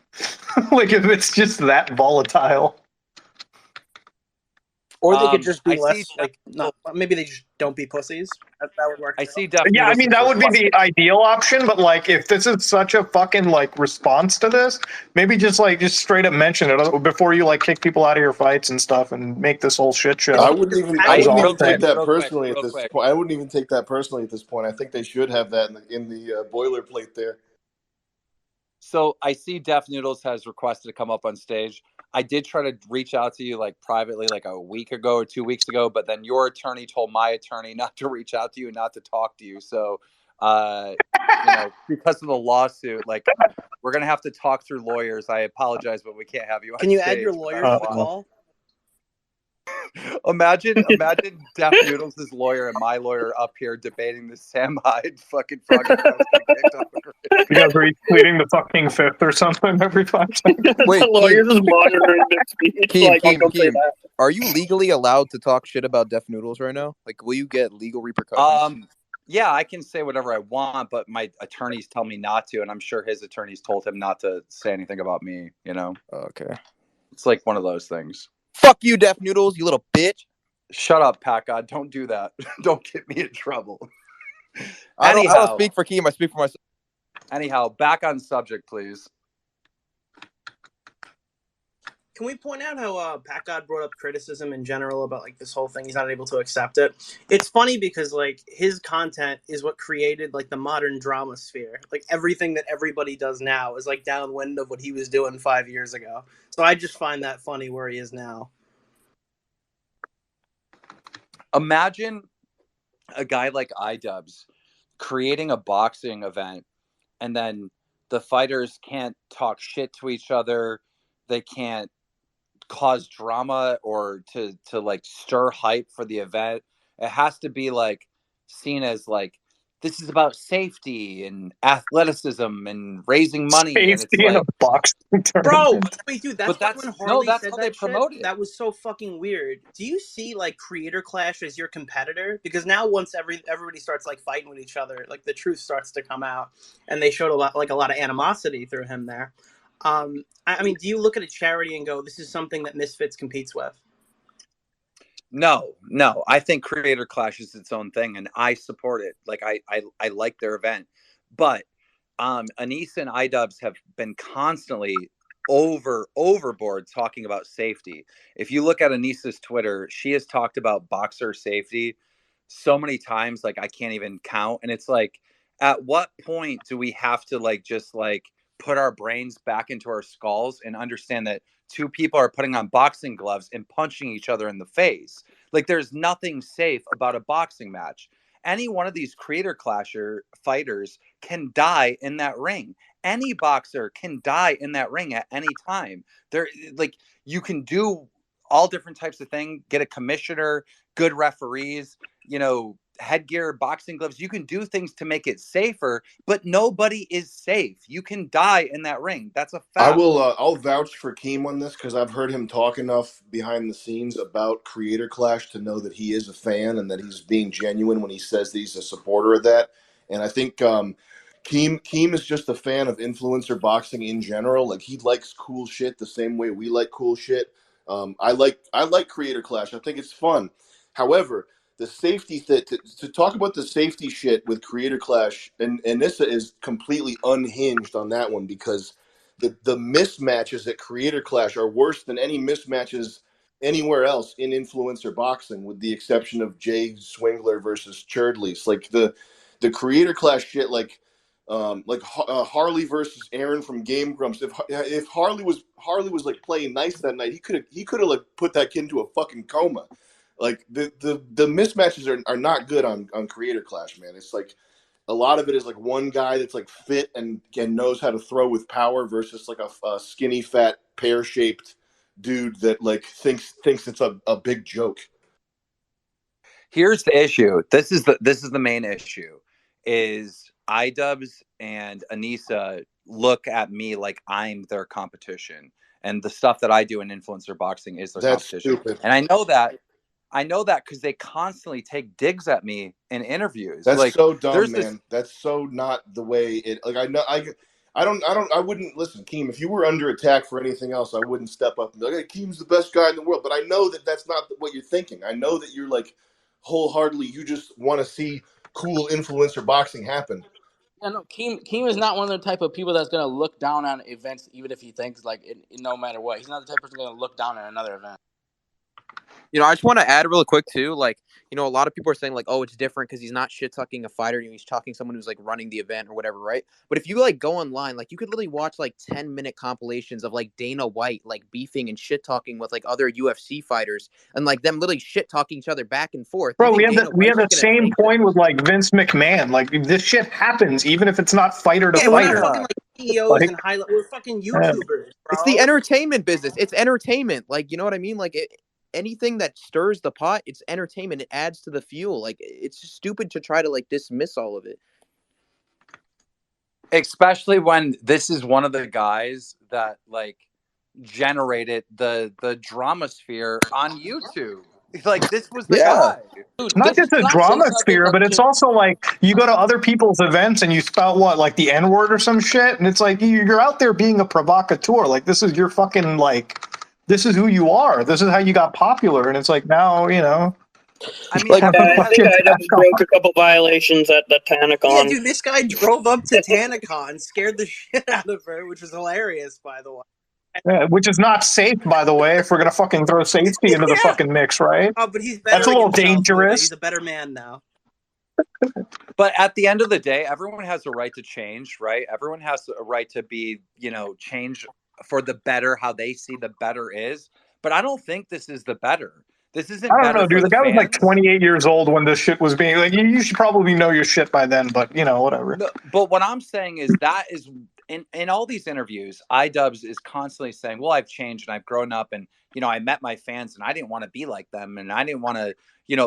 Speaker 8: Like, if it's just that volatile.
Speaker 6: Or they could just be maybe they just don't be pussies. That would work.
Speaker 1: I see definitely.
Speaker 8: Yeah, I mean, that would be the ideal option, but like, if this is such a fucking like response to this, maybe just straight up mention it before you like kick people out of your fights and stuff and make this whole shit show.
Speaker 3: I wouldn't even take that personally at this point. I wouldn't even take that personally at this point. I think they should have that in the boilerplate there.
Speaker 1: So I see Def Noodles has requested to come up on stage. I did try to reach out to you like privately like a week ago or 2 weeks ago, but then your attorney told my attorney not to reach out to you and not to talk to you. So, because of the lawsuit, like we're going to have to talk through lawyers. I apologize, but we can't have you on
Speaker 6: Can you
Speaker 1: stage
Speaker 6: add your lawyer to the call?
Speaker 1: Imagine Def Noodles' lawyer and my lawyer up here debating the Sam Hyde fucking frog.
Speaker 8: You guys are pleading the fucking fifth or something every 5 seconds.
Speaker 7: Wait,
Speaker 5: the lawyer's just monitoring their speech.
Speaker 7: Keem, are you legally allowed to talk shit about Def Noodles right now? Like, will you get legal repercussions?
Speaker 1: Yeah, I can say whatever I want, but my attorneys tell me not to, and I'm sure his attorneys told him not to say anything about me, you know?
Speaker 7: Okay.
Speaker 1: It's like one of those things.
Speaker 7: Fuck you, Def Noodles, you little bitch.
Speaker 1: Shut up, Pat God. Don't do that. Don't get me in trouble.
Speaker 7: I don't speak for Keem. I speak for myself.
Speaker 1: Anyhow, back on subject, please.
Speaker 6: Can we point out how Pat God brought up criticism in general about like this whole thing? He's not able to accept it. It's funny because like his content is what created like the modern drama sphere. Like everything that everybody does now is like downwind of what he was doing 5 years ago. So I just find that funny where he is now.
Speaker 1: Imagine a guy like iDubbz creating a boxing event and then the fighters can't talk shit to each other. They can't cause drama or to like stir hype for the event. It has to be like seen as like this is about safety and athleticism and raising money.
Speaker 8: Safety
Speaker 1: and it's
Speaker 8: in
Speaker 1: like,
Speaker 8: a boxing
Speaker 6: Bro,
Speaker 8: tournament.
Speaker 6: wait, dude,
Speaker 1: but
Speaker 6: that's when Harley
Speaker 1: that's
Speaker 6: said
Speaker 1: how they
Speaker 6: that
Speaker 1: promote
Speaker 6: shit.
Speaker 1: it.
Speaker 6: That was so fucking weird. Do you see like Creator Clash as your competitor? Because now once everybody starts like fighting with each other, like the truth starts to come out, and they showed a lot of animosity through him there. I mean, do you look at a charity and go, "This is something that Misfits competes with"?
Speaker 1: No. I think Creator Clash is its own thing, and I support it. Like I like their event, but Anissa and iDubbz have been constantly overboard talking about safety. If you look at Anissa's Twitter, she has talked about boxer safety so many times, like I can't even count. And it's like, at what point do we have to like just like put our brains back into our skulls and understand that two people are putting on boxing gloves and punching each other in the face? Like, there's nothing safe about a boxing match. Any one of these Creator Clasher fighters can die in that ring. Any boxer can die in that ring at any time. There, like, you can do all different types of things, get a commissioner, good referees, headgear, boxing gloves. You can do things to make it safer, but nobody is safe. You can die in that ring. That's a fact.
Speaker 3: I'll vouch for Keem on this because I've heard him talk enough behind the scenes about Creator Clash to know that he is a fan and that he's being genuine when he says that he's a supporter of that. And I think Keem is just a fan of influencer boxing in general. Like, he likes cool shit the same way we like cool shit. I like Creator Clash. I think it's fun. However, the safety to talk about the safety shit with Creator Clash, and Nissa is completely unhinged on that one because the mismatches at Creator Clash are worse than any mismatches anywhere else in influencer boxing, with the exception of Jay Swingler versus Churdleys. Like the Creator Clash shit, like Harley versus Aaron from Game Grumps. If Harley was like playing nice that night, he could have like put that kid into a fucking coma. Like the mismatches are not good on Creator Clash, man. It's like a lot of it is like one guy that's like fit and knows how to throw with power versus like a skinny fat pear shaped dude that like thinks it's a big joke.
Speaker 1: Here's the issue. This is the main issue. Is iDubbz and Anissa look at me like I'm their competition, and the stuff that I do in influencer boxing is their competition. Stupid. And I know that because they constantly take digs at me in interviews.
Speaker 3: That's
Speaker 1: like,
Speaker 3: so dumb, man. That's so not the way it. Like, I wouldn't listen, Keem. If you were under attack for anything else, I wouldn't step up and be like, "Hey, Keem's the best guy in the world." But I know that that's not what you're thinking. I know that you're like wholeheartedly. You just want to see cool influencer boxing happen.
Speaker 4: Yeah, no, Keem is not one of the type of people that's gonna look down on events, even if he thinks like no matter what. He's not the type of person gonna look down on another event.
Speaker 7: I just want to add real quick too, like, a lot of people are saying like, oh, it's different because he's not shit talking a fighter, he's talking someone who's like running the event or whatever, right? But if you like go online, like you could literally watch like 10-minute compilations of like Dana White like beefing and shit talking with like other UFC fighters and like them literally shit talking each other back and forth.
Speaker 8: Bro, we have the same point with like Vince McMahon. Like, this shit happens even if it's not fighter to fighter.
Speaker 6: We're not fucking like CEOs and highlight. We're fucking YouTubers, bro.
Speaker 7: It's the entertainment business. It's entertainment. Like, you know what I mean? Like anything that stirs the pot, it's entertainment. It adds to the fuel. Like, it's just stupid to try to like dismiss all of it.
Speaker 1: Especially when this is one of the guys that like generated the drama sphere on YouTube. Like, this was the guy.
Speaker 8: Dude, not just a drama sphere, but it's also like you go to other people's events and you spout like the N-word or some shit, and it's like you're out there being a provocateur. Like, this is your fucking like. This is who you are. This is how you got popular. And it's like, now,
Speaker 5: I mean, like, I think iDubbz broke a couple violations at the TanaCon.
Speaker 6: Yeah, dude, this guy drove up to TanaCon, scared the shit out of her, which was hilarious, by the way.
Speaker 8: Yeah, which is not safe, by the way, if we're going to fucking throw safety into the fucking mix, right?
Speaker 6: Oh, but he's better.
Speaker 8: That's a little dangerous.
Speaker 6: He's a better man now.
Speaker 1: But at the end of the day, everyone has a right to change, right? Everyone has a right to be, change for the better, how they see the better is. But I don't think this is the better. This isn't.
Speaker 8: I don't know, dude. The guy was like 28 years old when this shit was being like. You should probably know your shit by then, but whatever.
Speaker 1: No, but what I'm saying is that is in all these interviews, iDubbz is constantly saying, well, I've changed and I've grown up, and I met my fans and I didn't want to be like them, and I didn't want to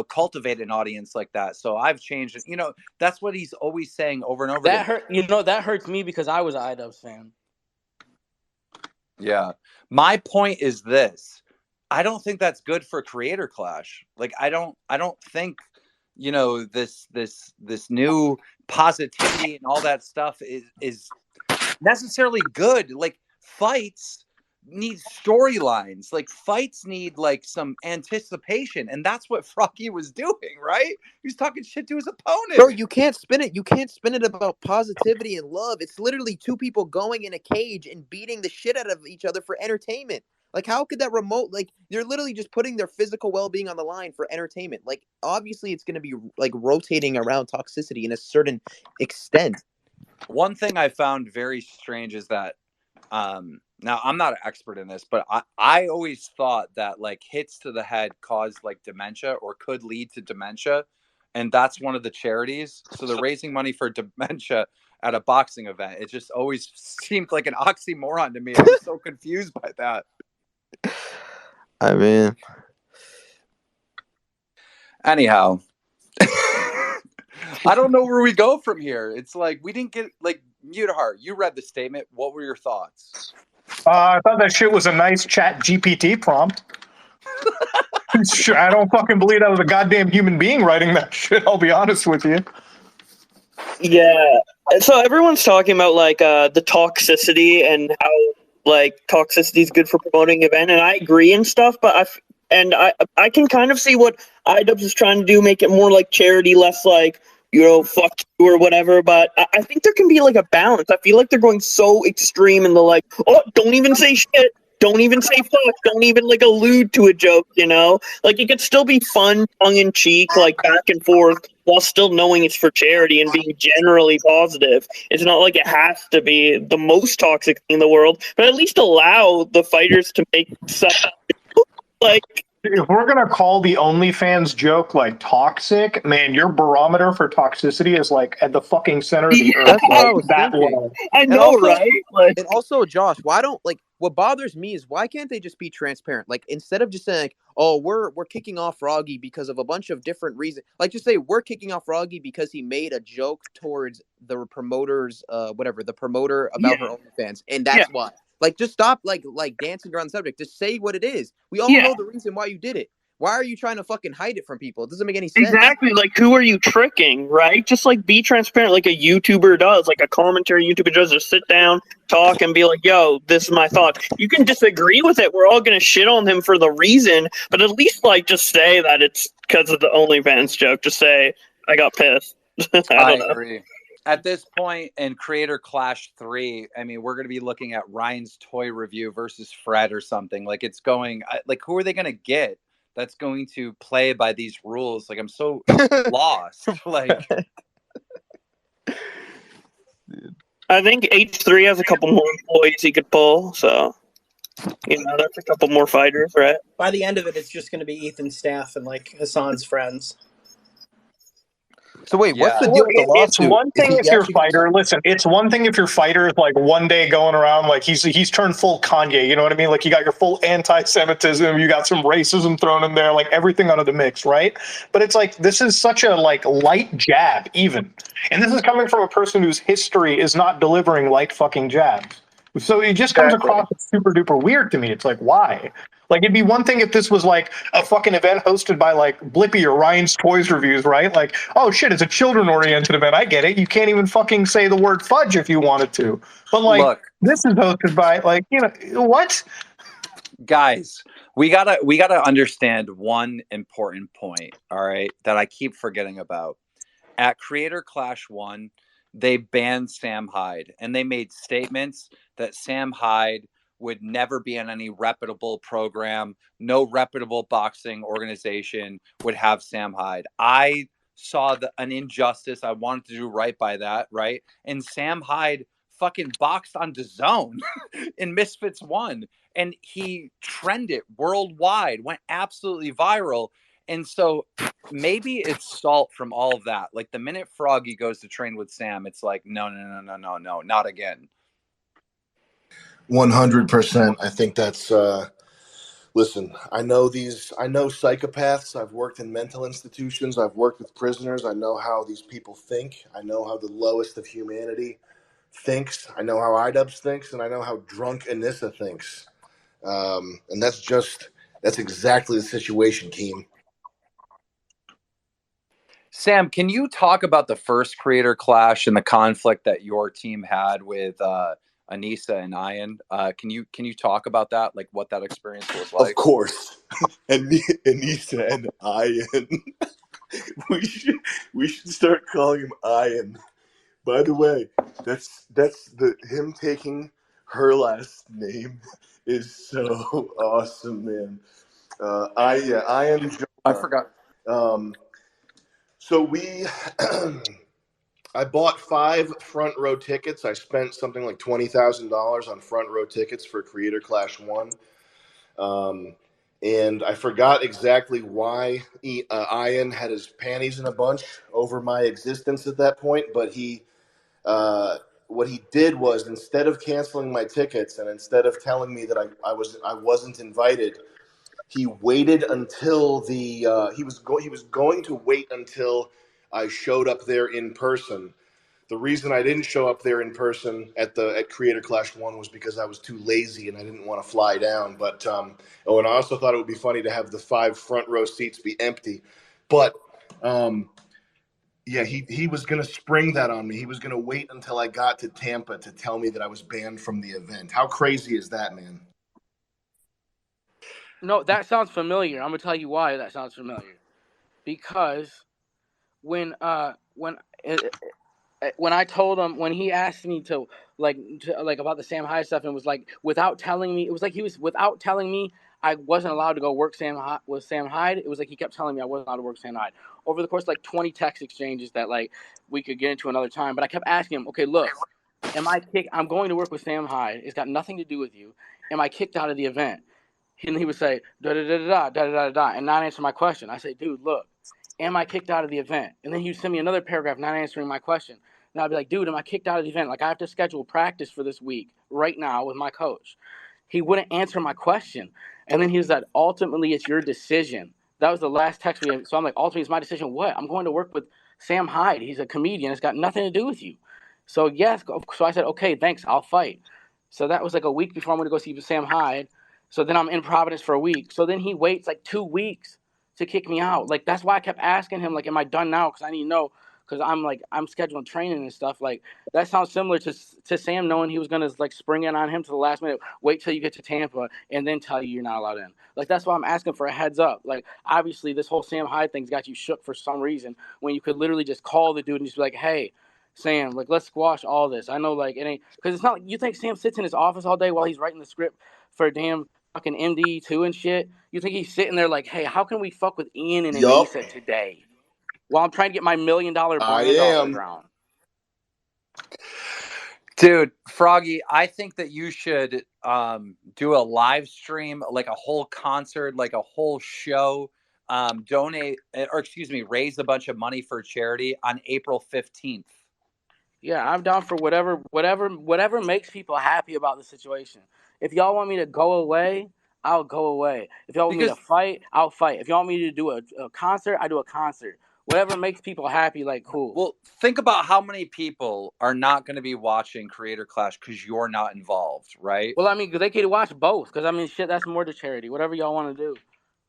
Speaker 1: cultivate an audience like that, so I've changed. That's what he's always saying over and over
Speaker 4: That
Speaker 1: again.
Speaker 4: that hurts me because I was an iDubbz fan.
Speaker 1: Yeah, my point is this: I don't think that's good for Creator Clash. Like, I don't think this new positivity and all that stuff is necessarily good. Like, fights need storylines. Like, fights need like some anticipation, and that's what Froggy was doing, right? He was talking shit to his opponent.
Speaker 7: Bro, you can't spin it. You can't spin it about positivity and love. It's literally two people going in a cage and beating the shit out of each other for entertainment. Like, how could that remote, like, you're literally just putting their physical well-being on the line for entertainment. Like, obviously it's going to be like rotating around toxicity in a certain extent.
Speaker 1: One thing I found very strange is that now I'm not an expert in this, but I always thought that like hits to the head caused like dementia or could lead to dementia, and that's one of the charities. So they're raising money for dementia at a boxing event. It just always seemed like an oxymoron to me. I was so confused by that.
Speaker 7: I mean,
Speaker 1: anyhow, I don't know where we go from here. It's like we didn't get like Mutahar. You read the statement. What were your thoughts?
Speaker 8: I thought that shit was a nice Chat GPT prompt. I don't fucking believe that was a goddamn human being writing that shit. I'll be honest with you.
Speaker 5: Yeah. So everyone's talking about like the toxicity and how like toxicity is good for promoting an event, and I agree and stuff. But I can kind of see what iDubbz is trying to do, make it more like charity, less like fuck you or whatever. But I think there can be like a balance. I feel like they're going so extreme in the like, oh, don't even say shit. Don't even say fuck. Don't even like allude to a joke, Like, it could still be fun, tongue-in-cheek, like back and forth, while still knowing it's for charity and being generally positive. It's not like it has to be the most toxic thing in the world, but at least allow the fighters to make such like.
Speaker 8: If we're gonna call the OnlyFans joke like toxic, man, your barometer for toxicity is like at the fucking center of the earth.
Speaker 7: That's what I was thinking.
Speaker 5: I know, right? Like,
Speaker 7: and also, Josh, why don't what bothers me is why can't they just be transparent? Like, instead of just saying, like, oh, we're kicking off Froggy because of a bunch of different reasons. Like, just say we're kicking off Froggy because he made a joke towards the promoter's the promoter about her OnlyFans, and that's why. Like, just stop like dancing around the subject. Just say what it is. We all know the reason why you did it. Why are you trying to fucking hide it from people? It doesn't make any sense.
Speaker 5: Exactly. Like, who are you tricking, right? Just like be transparent like a YouTuber does, like a commentary YouTuber does. Just sit down, talk, and be like, yo, this is my thought. You can disagree with it. We're all going to shit on him for the reason, but at least like just say that it's because of the OnlyFans joke. Just say, I got pissed. I
Speaker 1: agree. At this point in Creator Clash 3, I mean, we're going to be looking at Ryan's toy review versus Fred or something. Like, it's going, like, who are they going to get that's going to play by these rules? Like, I'm so lost. Like,
Speaker 5: I think H3 has a couple more employees he could pull, so that's a couple more fighters, right?
Speaker 6: By the end of it, it's just going to be Ethan's staff and like Hassan's friends.
Speaker 7: So wait, what's the deal with the lawsuit?
Speaker 8: It's one thing if your fighter, listen, it's one thing if your fighter is like one day going around like he's turned full Kanye, you know what I mean? Like, you got your full anti-Semitism, you got some racism thrown in there, like everything under the mix, right? But it's like, this is such a like light jab even. And this is coming from a person whose history is not delivering light fucking jabs. So it just comes across as super duper weird to me. It's like, why? Like, it'd be one thing if this was like a fucking event hosted by like Blippi or Ryan's Toys Reviews, right? Like, oh shit, it's a children-oriented event. I get it. You can't even fucking say the word fudge if you wanted to. But like, this is hosted by like, what?
Speaker 1: Guys, we gotta understand one important point, all right, that I keep forgetting about. At Creator Clash 1, they banned Sam Hyde, and they made statements that Sam Hyde would never be in any reputable program. No reputable boxing organization would have Sam Hyde. I saw an injustice. I wanted to do right by that, right? And Sam Hyde fucking boxed on DAZN in Misfits 1, and he trended worldwide, went absolutely viral. And so maybe it's salt from all of that. Like, the minute Froggy goes to train with Sam, it's like, no, not again.
Speaker 3: 100%. I think that's. Listen, I know psychopaths. I've worked in mental institutions. I've worked with prisoners. I know how these people think. I know how the lowest of humanity thinks. I know how iDubbz thinks, and I know how drunk Anissa thinks. And that's exactly the situation, Keem.
Speaker 1: Sam, can you talk about the first creator clash and the conflict that your team had with Anissa and Ian? Can you talk about that, like what that experience was like?
Speaker 3: Of course. And Anissa and Ian. we should start calling him Ian. By the way, that's him taking her last name is so awesome, man. Ian.
Speaker 1: I forgot.
Speaker 3: So I bought 5 front row tickets. I spent something like $20,000 on front row tickets for Creator Clash 1. And I forgot exactly why Ian had his panties in a bunch over my existence at that point. But what he did was, instead of canceling my tickets and instead of telling me that I wasn't invited, he waited until he was going to wait until I showed up there in person. The reason I didn't show up there in person at Creator Clash 1 was because I was too lazy and I didn't want to fly down. But and I also thought it would be funny to have the 5 front row seats be empty. But yeah, he was going to spring that on me. He was going to wait until I got to Tampa to tell me that I was banned from the event. How crazy is that, man?
Speaker 4: No, that sounds familiar. I'm gonna tell you why that sounds familiar. Because when I told him, when he asked me to about the Sam Hyde stuff, and was like, without telling me, it was like he was without telling me I wasn't allowed to go work with Sam Hyde. It was like he kept telling me I wasn't allowed to work Sam Hyde over the course of like 20 text exchanges that like we could get into another time. But I kept asking him, okay, look, I'm going to work with Sam Hyde. It's got nothing to do with you. Am I kicked out of the event? And he would say, da-da-da-da-da, and not answer my question. I say, dude, look, am I kicked out of the event? And then he would send me another paragraph not answering my question. And I'd be like, dude, am I kicked out of the event? Like, I have to schedule practice for this week right now with my coach. He wouldn't answer my question. And then he was like, ultimately, it's your decision. That was the last text we had. So I'm like, ultimately, it's my decision. What? I'm going to work with Sam Hyde. He's a comedian. It's got nothing to do with you. So, yes. So I said, okay, thanks. I'll fight. So that was like a week before I'm going to go see Sam Hyde. So then I'm in Providence for a week. So then he waits like 2 weeks to kick me out. Like, that's why I kept asking him, like, am I done now? Because I need to know, because I'm scheduling training and stuff. Like, that sounds similar to Sam knowing he was going to, like, spring in on him to the last minute, wait till you get to Tampa, and then tell you you're not allowed in. Like, that's why I'm asking for a heads up. Like, obviously, this whole Sam Hyde thing's got you shook for some reason when you could literally just call the dude and just be like, hey, Sam, like, let's squash all this. I know, like, it ain't, because it's not like you think Sam sits in his office all day while he's writing the script for damn fucking MD2 and shit. You think he's sitting there like, hey, how can we fuck with Ian and Anissa today while I'm trying to get my $1 million brand off the ground?
Speaker 1: Dude, Froggy, I think that you should do a live stream, like a whole concert, like a whole show, raise a bunch of money for charity on April 15th.
Speaker 4: Yeah, I'm down for whatever makes people happy about the situation. If y'all want me to go away, I'll go away. If y'all want me to fight, I'll fight. If y'all want me to do a concert, I do a concert. Whatever makes people happy, like, cool.
Speaker 1: Well, think about how many people are not going to be watching Creator Clash because you're not involved, right?
Speaker 4: Well, I mean, they could watch both because, I mean, shit, that's more to charity. Whatever y'all want to do.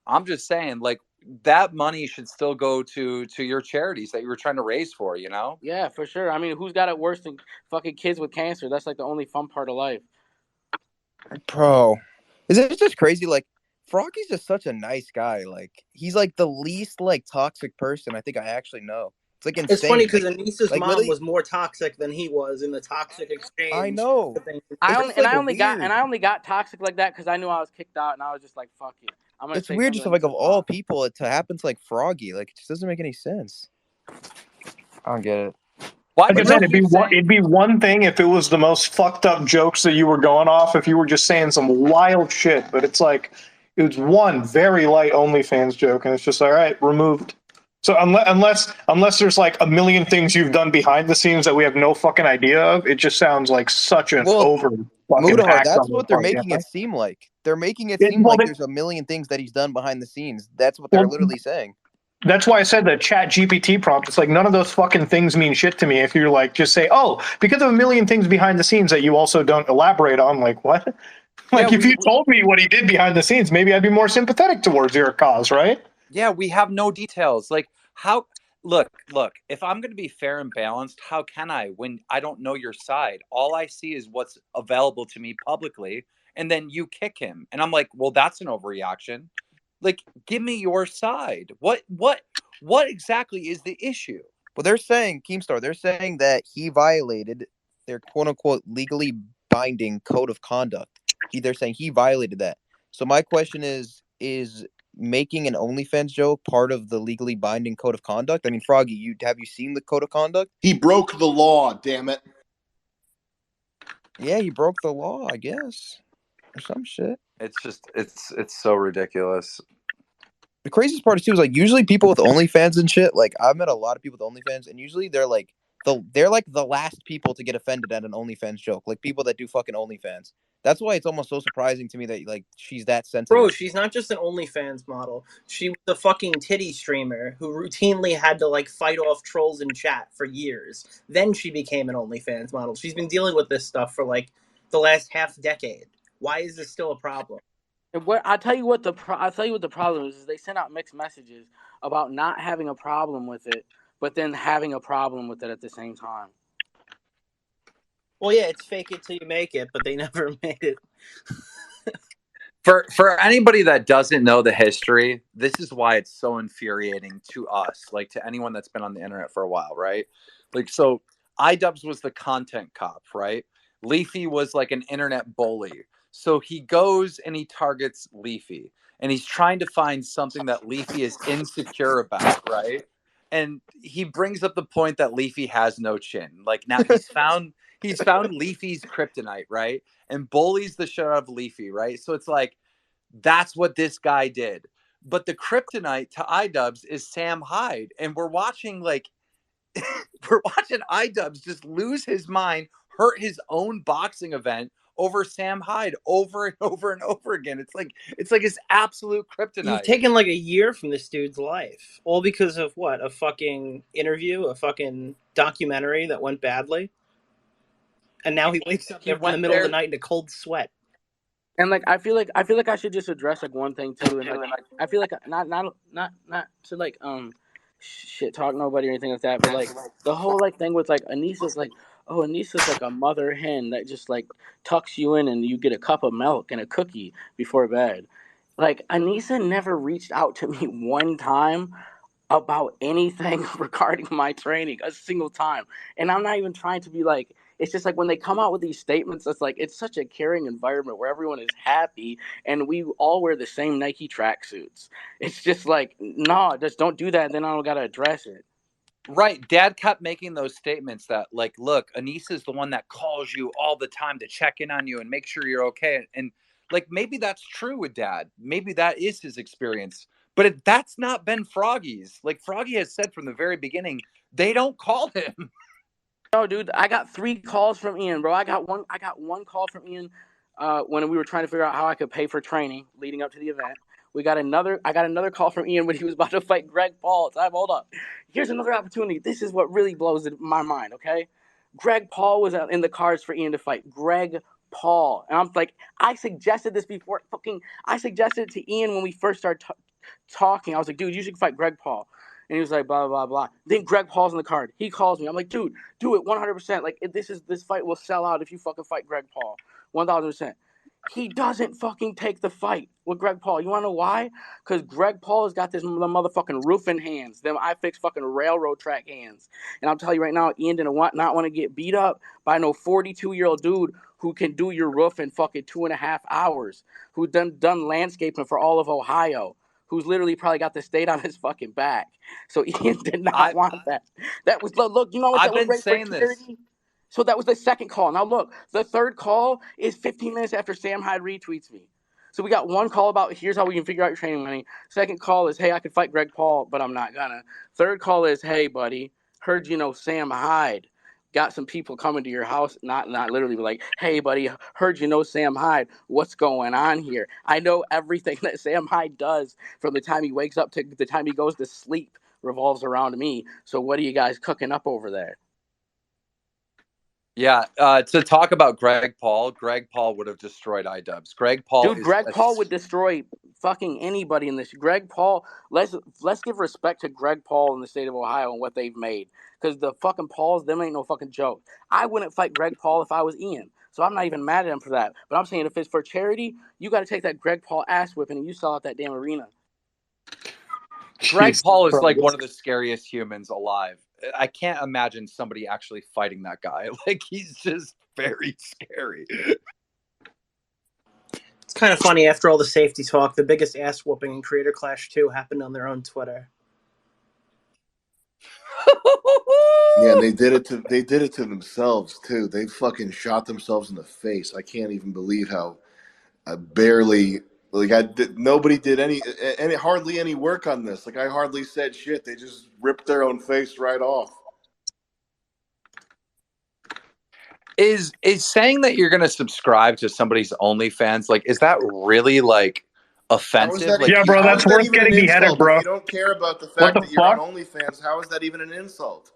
Speaker 1: I'm just saying, like, that money should still go to your charities that you were trying to raise for, you know?
Speaker 4: Yeah, for sure. I mean, who's got it worse than fucking kids with cancer? That's, like, the only fun part of life.
Speaker 7: Bro, is it just crazy? Like, Froggy's just such a nice guy. Like, he's like the least like toxic person I think I actually know. It's like insane.
Speaker 6: It's funny because Anissa's mom was more toxic than he was in the toxic exchange.
Speaker 7: I know.
Speaker 4: I only got toxic like that because I knew I was kicked out and I was just like, fuck it.
Speaker 7: It's weird, just like of all people, to happen to like Froggy. Like, it just doesn't make any sense. I don't get it.
Speaker 8: Like I said, it'd be one thing if it was the most fucked up jokes that you were going off, if you were just saying some wild shit. But it's like, it was one very light OnlyFans joke, and it's just all right, removed. So unless there's like a million things you've done behind the scenes that we have no fucking idea of, it just sounds like such an over fucking
Speaker 7: Mudahar,
Speaker 8: act.
Speaker 7: that's what they're making it seem like. They're making it seem like there's a million things that he's done behind the scenes. That's what they're literally saying.
Speaker 8: That's why I said the Chat GPT prompt. It's like none of those fucking things mean shit to me. If you're like, just say, oh, because of a million things behind the scenes that you also don't elaborate on, like what? Like if you told me what he did behind the scenes, maybe I'd be more sympathetic towards your cause, right?
Speaker 1: Yeah, we have no details. Like how look, if I'm going to be fair and balanced, how can I when I don't know your side? All I see is what's available to me publicly, and then you kick him. And I'm like, well, that's an overreaction. Like, give me your side. What exactly is the issue?
Speaker 7: Well, they're saying, Keemstar, they're saying that he violated their quote-unquote legally binding code of conduct. They're saying he violated that. So my question is making an OnlyFans joke part of the legally binding code of conduct? I mean, Froggy, have you seen the code of conduct?
Speaker 3: He broke the law, damn it.
Speaker 7: Yeah, he broke the law, I guess. Or some shit.
Speaker 1: It's just it's so ridiculous.
Speaker 7: The craziest part is too is like usually people with OnlyFans and shit, like I've met a lot of people with OnlyFans, and usually they're like the last people to get offended at an OnlyFans joke. Like people that do fucking OnlyFans. That's why it's almost so surprising to me that like she's that sensitive.
Speaker 6: Bro, she's not just an OnlyFans model. She was a fucking titty streamer who routinely had to like fight off trolls in chat for years. Then she became an OnlyFans model. She's been dealing with this stuff for like the last half decade. Why is this still a problem?
Speaker 4: I'll tell you what the problem is they send out mixed messages about not having a problem with it, but then having a problem with it at the same time.
Speaker 6: Well, yeah, it's fake it till you make it, but they never made it.
Speaker 1: For anybody that doesn't know the history, this is why it's so infuriating to us, like to anyone that's been on the internet for a while, right? Like, so iDubbz was the content cop, right? Leafy was like an internet bully. So he goes and he targets Leafy, and he's trying to find something that Leafy is insecure about, right? And he brings up the point that Leafy has no chin. Like now he's found Leafy's kryptonite, right? And bullies the shit out of Leafy, right? So it's like that's what this guy did. But the kryptonite to iDubbz is Sam Hyde, and we're watching iDubbz just lose his mind, hurt his own boxing event over Sam Hyde over and over and over again. It's like his absolute kryptonite.
Speaker 6: You've taken like a year from this dude's life, all because of what? A fucking interview, a fucking documentary that went badly, and now he wakes up in the middle of the night in a cold sweat.
Speaker 4: And like I feel like I should just address like one thing too, and like I feel like not to like shit talk nobody or anything like that, but like the whole like thing with like Anissa's like, oh, Anissa's like a mother hen that just like tucks you in and you get a cup of milk and a cookie before bed. Like Anissa never reached out to me one time about anything regarding my training, a single time. And I'm not even trying to be like, it's just like when they come out with these statements, it's like it's such a caring environment where everyone is happy and we all wear the same Nike tracksuits. It's just like, no, just don't do that. Then I don't got to address it.
Speaker 1: Right. Dad kept making those statements that like, look, Anissa's the one that calls you all the time to check in on you and make sure you're okay. And like, maybe that's true with Dad. Maybe that is his experience. But that's not been Froggy's. Like Froggy has said from the very beginning, they don't call him.
Speaker 4: No, dude, I got 3 calls from Ian, bro. I got one call from Ian when we were trying to figure out how I could pay for training leading up to the event. I got another call from Ian when he was about to fight Greg Paul. So hold up. Here's another opportunity. This is what really blows my mind, okay? Greg Paul was in the cards for Ian to fight. Greg Paul. And I'm like, I suggested this before. I suggested it to Ian when we first started talking. I was like, dude, you should fight Greg Paul. And he was like, blah, blah, blah. Then Greg Paul's on the card. He calls me. I'm like, dude, do it 100%. Like, this fight will sell out if you fucking fight Greg Paul. 1,000%. He doesn't fucking take the fight with Greg Paul. You want to know why? Because Greg Paul has got this motherfucking roofing hands. Them I fix fucking railroad track hands. And I'll tell you right now, Ian didn't want to get beat up by no 42-year-old dude who can do your roof in fucking 2.5 hours, who done landscaping for all of Ohio, who's literally probably got the state on his fucking back. So Ian did not want that. That was, look, you know what?
Speaker 1: I've been saying this.
Speaker 4: So that was the second call. Now look, the third call is 15 minutes after Sam Hyde retweets me. So we got one call about here's how we can figure out your training money. Second call is, hey, I could fight Greg Paul, but I'm not gonna. Third call is, hey, buddy, heard you know Sam Hyde. Got some people coming to your house, not literally, but like, hey, buddy, heard you know Sam Hyde. What's going on here? I know everything that Sam Hyde does from the time he wakes up to the time he goes to sleep revolves around me. So what are you guys cooking up over there?
Speaker 1: Yeah, to talk about Greg Paul would have destroyed iDubbz. Greg Paul
Speaker 4: would destroy fucking anybody in this. Greg Paul, let's give respect to Greg Paul in the state of Ohio and what they've made. Because the fucking Pauls, them ain't no fucking joke. I wouldn't fight Greg Paul if I was Ian. So I'm not even mad at him for that. But I'm saying if it's for charity, you got to take that Greg Paul ass whipping and you saw at that damn arena.
Speaker 1: Greg Paul is like one of the scariest humans alive. I can't imagine somebody actually fighting that guy. Like, he's just very scary.
Speaker 6: It's kind of funny, after all the safety talk, the biggest ass whooping in Creator Clash 2 happened on their own Twitter.
Speaker 3: Yeah, they did it to themselves too. They fucking shot themselves in the face. I can't even believe how nobody did any hardly any work on this. Like, I hardly said shit. They just ripped their own face right off.
Speaker 1: Is saying that you're going to subscribe to somebody's OnlyFans, like, is that really like offensive?
Speaker 8: Yeah, bro, that's worth getting beheaded, bro.
Speaker 3: If you don't care about the fact that you're on OnlyFans, how is that even an insult?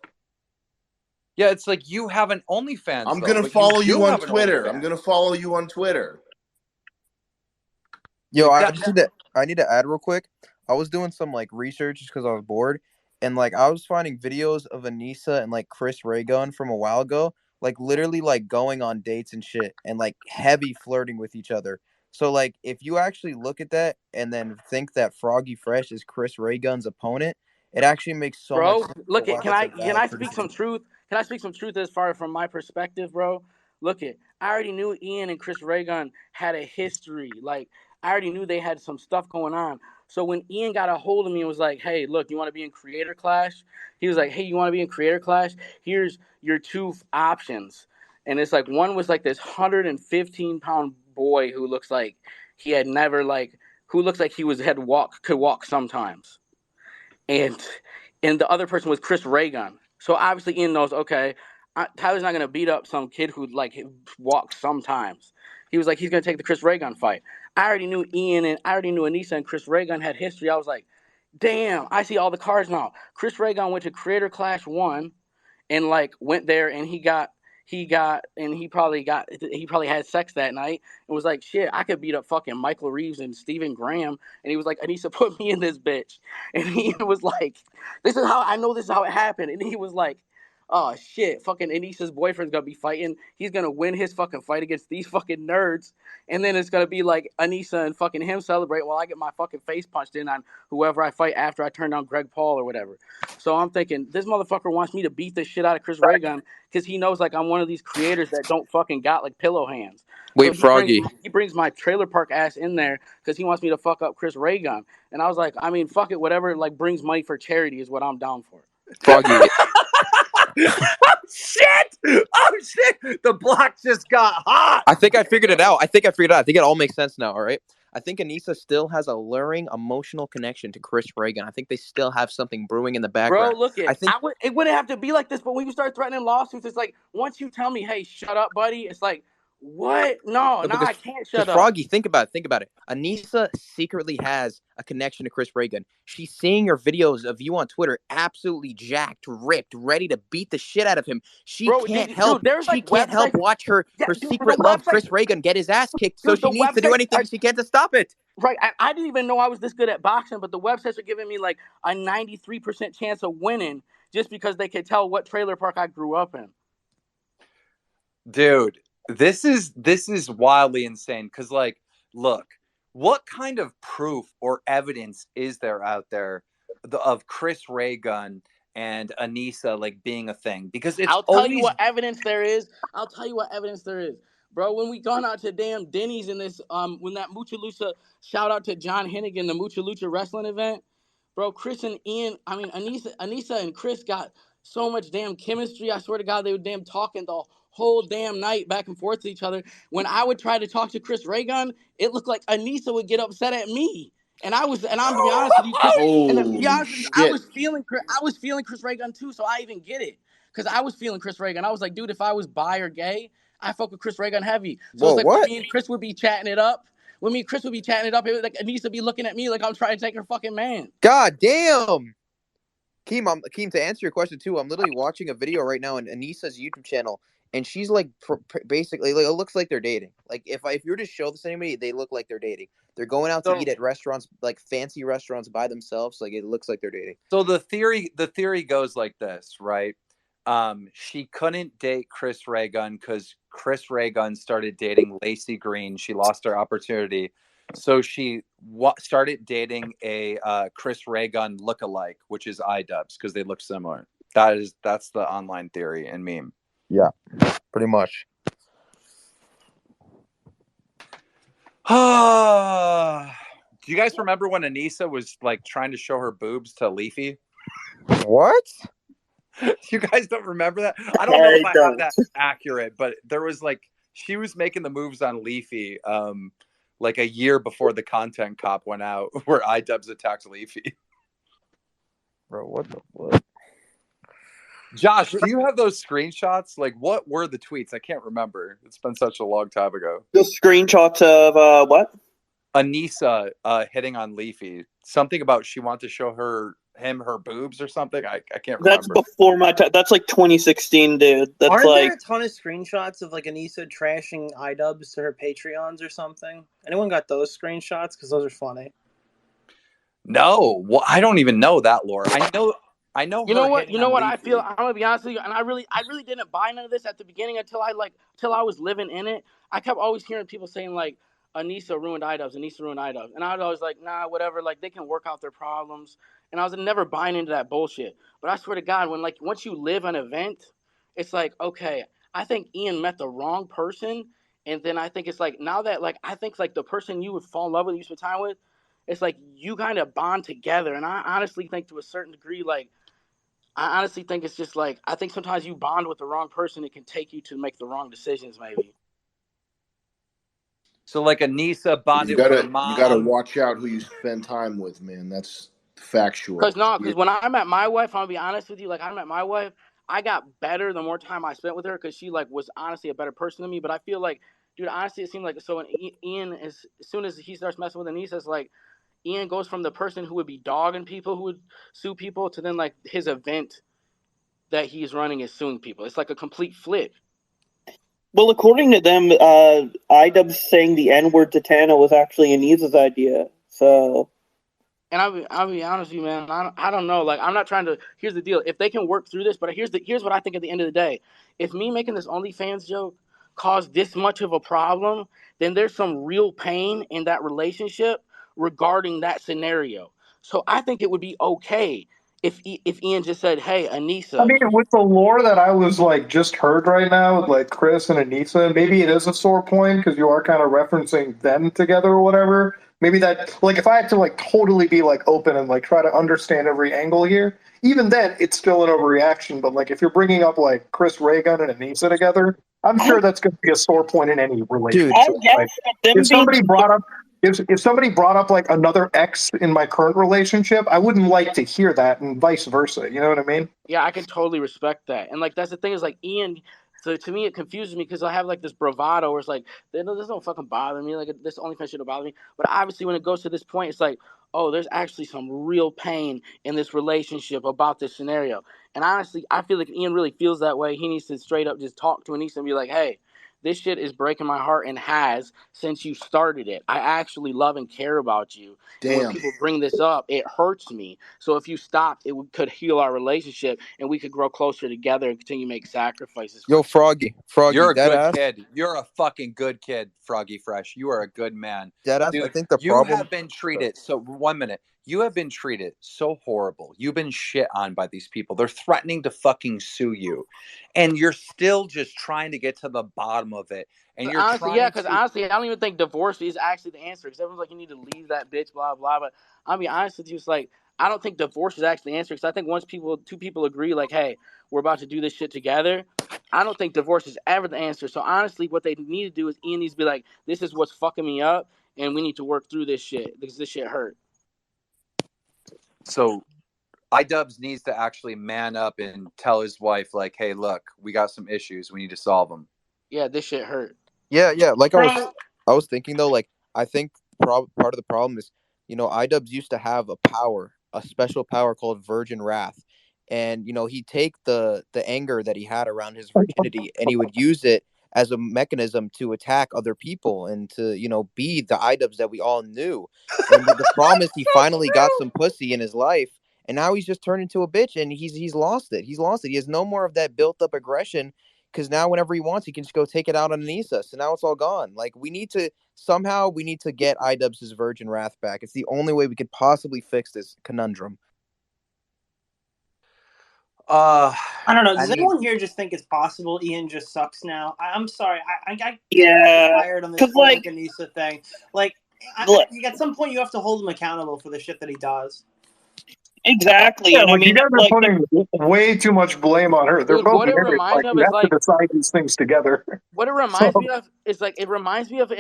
Speaker 1: Yeah, it's like, you have an OnlyFans.
Speaker 3: I'm going to follow you on Twitter. I'm going to follow you on Twitter.
Speaker 7: Yo, I need to add real quick. I was doing some like research just because I was bored, and like I was finding videos of Anissa and like Chris Raygun from a while ago, like literally like going on dates and shit, and like heavy flirting with each other. So like if you actually look at that and then think that Froggy Fresh is Chris Raygun's opponent, it actually makes so much sense.
Speaker 4: Look, can I speak some truth? Can I speak some truth as far from my perspective, bro? Look, I already knew Ian and Chris Raygun had a history. Like, I already knew they had some stuff going on. So when Ian got a hold of me and was like, hey, look, you want to be in Creator Clash? He was like, hey, you want to be in Creator Clash? Here's your two options. And it's like, one was like this 115-pound boy who looks like he had never who looks like he could walk sometimes. And the other person was Chris Raygun. So obviously Ian knows, okay, Tyler's not going to beat up some kid who walks sometimes. He was like, he's going to take the Chris Raygun fight. I already knew Ian and I already knew Anissa and Chris Raygun had history. I was like, damn, I see all the cards now. Chris Raygun went to Creator Clash 1 and went there and he probably had sex that night and was like, shit, I could beat up fucking Michael Reeves and Stephen Graham. And he was like, Anissa, put me in this bitch. And he was like, this is how it happened. And he was like, oh shit, fucking Anissa's boyfriend's gonna be fighting. He's gonna win his fucking fight against these fucking nerds. And then it's gonna be like Anissa and fucking him celebrate while I get my fucking face punched in on whoever I fight after I turn down Greg Paul or whatever. So I'm thinking, this motherfucker wants me to beat the shit out of Chris Raygun because he knows I'm one of these creators that don't fucking got pillow hands.
Speaker 7: Wait, so Froggy.
Speaker 4: He brings my trailer park ass in there because he wants me to fuck up Chris Raygun. And I was like, I mean, fuck it, whatever brings money for charity is what I'm down for.
Speaker 7: Froggy.
Speaker 1: Oh shit! The block just got hot.
Speaker 7: I think I figured it out. I think it all makes sense now. All right. I think Anissa still has a luring emotional connection to Chris Raygun. I think they still have something brewing in the background.
Speaker 4: Bro, look, it wouldn't have to be like this, but when you start threatening lawsuits, it's like, once you tell me, hey, shut up, buddy, it's like, what? No, I can't shut up.
Speaker 7: Froggy, think about it. Anissa secretly has a connection to Chris Raygun. She's seeing your videos of you on Twitter, absolutely jacked, ripped, ready to beat the shit out of him. She can't help watch her secret love, Chris Raygun, get his ass kicked. So she needs to do anything she can to stop it.
Speaker 4: Right. I didn't even know I was this good at boxing, but the websites are giving me a 93% chance of winning just because they could tell what trailer park I grew up in.
Speaker 1: Dude. This is wildly insane because, look, what kind of proof or evidence is there out there of Chris Raygun and Anissa being a thing? Because
Speaker 4: I'll tell you what evidence there is. Bro, when we gone out to damn Denny's in this when that Mucha Lucha, shout out to John Hennigan, the Mucha Lucha wrestling event, bro, Anissa and Chris got so much damn chemistry. I swear to God, they were damn talking the whole damn night back and forth to each other. When I would try to talk to Chris Ray Gun, it looked like Anissa would get upset at me. And I'm to be honest with you, Chris, and to be
Speaker 3: Oh
Speaker 4: honest with you, I
Speaker 3: shit!
Speaker 4: was feeling Chris Ray Gun too, so I even get it. Because I was feeling Chris Ray Gun. I was like, dude, if I was bi or gay, I fuck with Chris Ray Gun heavy. So
Speaker 7: Whoa,
Speaker 4: it's like
Speaker 7: what?
Speaker 4: when me and Chris would be chatting it up. When me and Chris would be chatting it up, it was like Anissa be looking at me like I'm trying to take her fucking man.
Speaker 7: God damn. Keem, to answer your question too, I'm literally watching a video right now on Anissa's YouTube channel, and she's like basically, like, it looks like they're dating. Like if you were to show this to anybody, they look like they're dating. They're going out to eat at restaurants, like fancy restaurants by themselves. Like it looks like they're dating.
Speaker 1: So the theory goes like this, right? She couldn't date Chris Ray Gun because Chris Ray Gun started dating Lacey Green. She lost her opportunity. So she started dating a Chris Ray Gun lookalike, which is iDubbz, because they look similar. That's the online theory and meme.
Speaker 7: Yeah, pretty much.
Speaker 1: Do you guys remember when Anissa was like trying to show her boobs to Leafy?
Speaker 7: What?
Speaker 1: You guys don't remember that? I don't know if I have that accurate, but there was like she was making the moves on Leafy like a year before the content cop went out where iDubbz attacked Leafy.
Speaker 7: Bro, what the fuck?
Speaker 1: Josh, do you have those screenshots? Like, what were the tweets? I can't remember. It's been such a long time ago.
Speaker 5: The screenshots of what?
Speaker 1: Anissa hitting on Leafy. Something about she wanted to show him her boobs or something. I can't remember.
Speaker 5: That's before my time. That's like 2016, dude. That's
Speaker 6: Aren't
Speaker 5: like
Speaker 6: there a ton of screenshots of like Anissa trashing iDubbz to her Patreons or something? Anyone got those screenshots? Because those are funny.
Speaker 1: No, well, I don't even know that lore. I know.
Speaker 4: You know what? You know what I feel. I'm gonna be honest with you, and I really didn't buy none of this at the beginning until I was living in it. I kept always hearing people saying like, Anissa ruined iDubbz, Anissa ruined iDubbz, and I was always like, nah, whatever. Like they can work out their problems, and I was never buying into that bullshit. But I swear to God, when like once you live an event, it's like, okay, I think Ian met the wrong person, and then I think it's like now that like I think like the person you would fall in love with, you spend time with, it's like you kind of bond together, and I honestly think to a certain degree, like. I honestly think it's just like I think sometimes you bond with the wrong person, it can take you to make the wrong decisions, maybe.
Speaker 1: So like Anissa bonded with her mom.
Speaker 3: You gotta watch out who you spend time with, man. That's factual.
Speaker 4: Because when I met my wife, I'm gonna be honest with you, like I met my wife, I got better the more time I spent with her because she like was honestly a better person than me. But I feel like, dude, honestly, it seemed like so when Ian as soon as he starts messing with Anissa, it's like Ian goes from the person who would be dogging people, who would sue people, to then like his event that he's running is suing people. It's like a complete flip.
Speaker 5: Well, according to them, iDubbz saying the N-word to Tana was actually Anissa's idea. So,
Speaker 4: and I'll be honest with you, man. I don't know. Like I'm not trying to. Here's the deal. If they can work through this, but here's what I think at the end of the day. If me making this OnlyFans joke caused this much of a problem, then there's some real pain in that relationship regarding that scenario. So I think it would be okay if Ian just said, "Hey, Anissa."
Speaker 8: I mean, with the lore that I was like just heard right now, with like Chris and Anissa, maybe it is a sore point because you are kind of referencing them together or whatever. Maybe that, like, if I had to like totally be like open and like try to understand every angle here, even then it's still an overreaction. But like if you're bringing up like Chris Ray Gun and Anissa together, I'm sure that's going to be a sore point in any relationship. Like, if somebody brought up like another ex in my current relationship, I wouldn't like to hear that, and vice versa. You know what I mean?
Speaker 4: Yeah, I can totally respect that. And like that's the thing is like Ian. So to me, it confuses me because I have like this bravado where it's like, this don't fucking bother me. Like this OnlyFans shit don't bother me. But obviously, when it goes to this point, it's like, oh, there's actually some real pain in this relationship about this scenario. And honestly, I feel like Ian really feels that way. He needs to straight up just talk to Anissa and be like, hey, this shit is breaking my heart and has since you started it. I actually love and care about you.
Speaker 3: Damn.
Speaker 4: When people bring this up, it hurts me. So if you stopped, it could heal our relationship and we could grow closer together and continue to make sacrifices.
Speaker 7: Yo, Froggy,
Speaker 1: you're a good
Speaker 7: ass.
Speaker 1: kid. You're a fucking good kid, Froggy Fresh. You are a good man.
Speaker 7: Deadass,
Speaker 1: dude,
Speaker 7: I think the
Speaker 1: you
Speaker 7: problem...
Speaker 1: have been treated. So 1 minute. You have been treated so horrible. You've been shit on by these people. They're threatening to fucking sue you. And you're still just trying to get to the bottom of it. And you're
Speaker 4: honestly, because honestly, I don't even think divorce is actually the answer. Because everyone's like, you need to leave that bitch, blah, blah. But I'll be honest with you, it's like, I don't think divorce is actually the answer, because I think once two people agree, like, hey, we're about to do this shit together, I don't think divorce is ever the answer. So honestly, what they need to do is Ian needs to be like, this is what's fucking me up, and we need to work through this shit because this shit hurt.
Speaker 1: So iDubbz needs to actually man up and tell his wife, like, hey, look, we got some issues. We need to solve them.
Speaker 4: Yeah, this shit hurt.
Speaker 7: Yeah. Like I was thinking though, like I think part of the problem is, iDubbz used to have a special power called Virgin Wrath, and he'd take the anger that he had around his virginity and he would use it as a mechanism to attack other people and to be the iDubbz that we all knew. And the problem is he finally got some pussy in his life, and now he's just turned into a bitch, and he's lost it. He's lost it. He has no more of that built up aggression, because now whenever he wants, he can just go take it out on Anissa. So now it's all gone. Like, we need to get iDubbz's Virgin Wrath back. It's the only way we could possibly fix this conundrum.
Speaker 6: I don't know. Does anyone here just think it's possible Ian just sucks now? I'm sorry. I got tired on this like Anissa thing. Like, at some point you have to hold him accountable for the shit that he does.
Speaker 5: Exactly.
Speaker 8: Yeah, you guys are putting way too much blame on her. They're both married. Like, you have to decide these things together.
Speaker 4: What it reminds me of is like, it reminds me of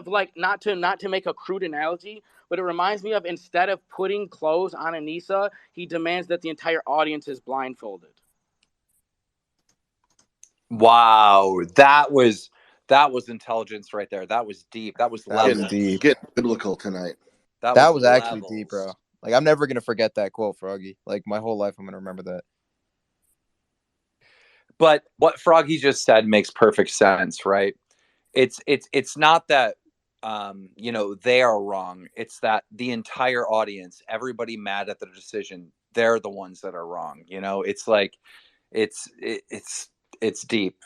Speaker 4: like, not to make a crude analogy, but it reminds me of, instead of putting clothes on Anissa, he demands that the entire audience is blindfolded.
Speaker 1: Wow, that was intelligence right there. That was deep. That was levels.
Speaker 3: Get biblical tonight.
Speaker 7: That was actually deep, bro. Like, I'm never gonna forget that quote, Froggy. Like, my whole life, I'm gonna remember that.
Speaker 1: But what Froggy just said makes perfect sense, right? It's not that they are wrong. It's that the entire audience, everybody mad at the decision, they're the ones that are wrong. It's like it's deep.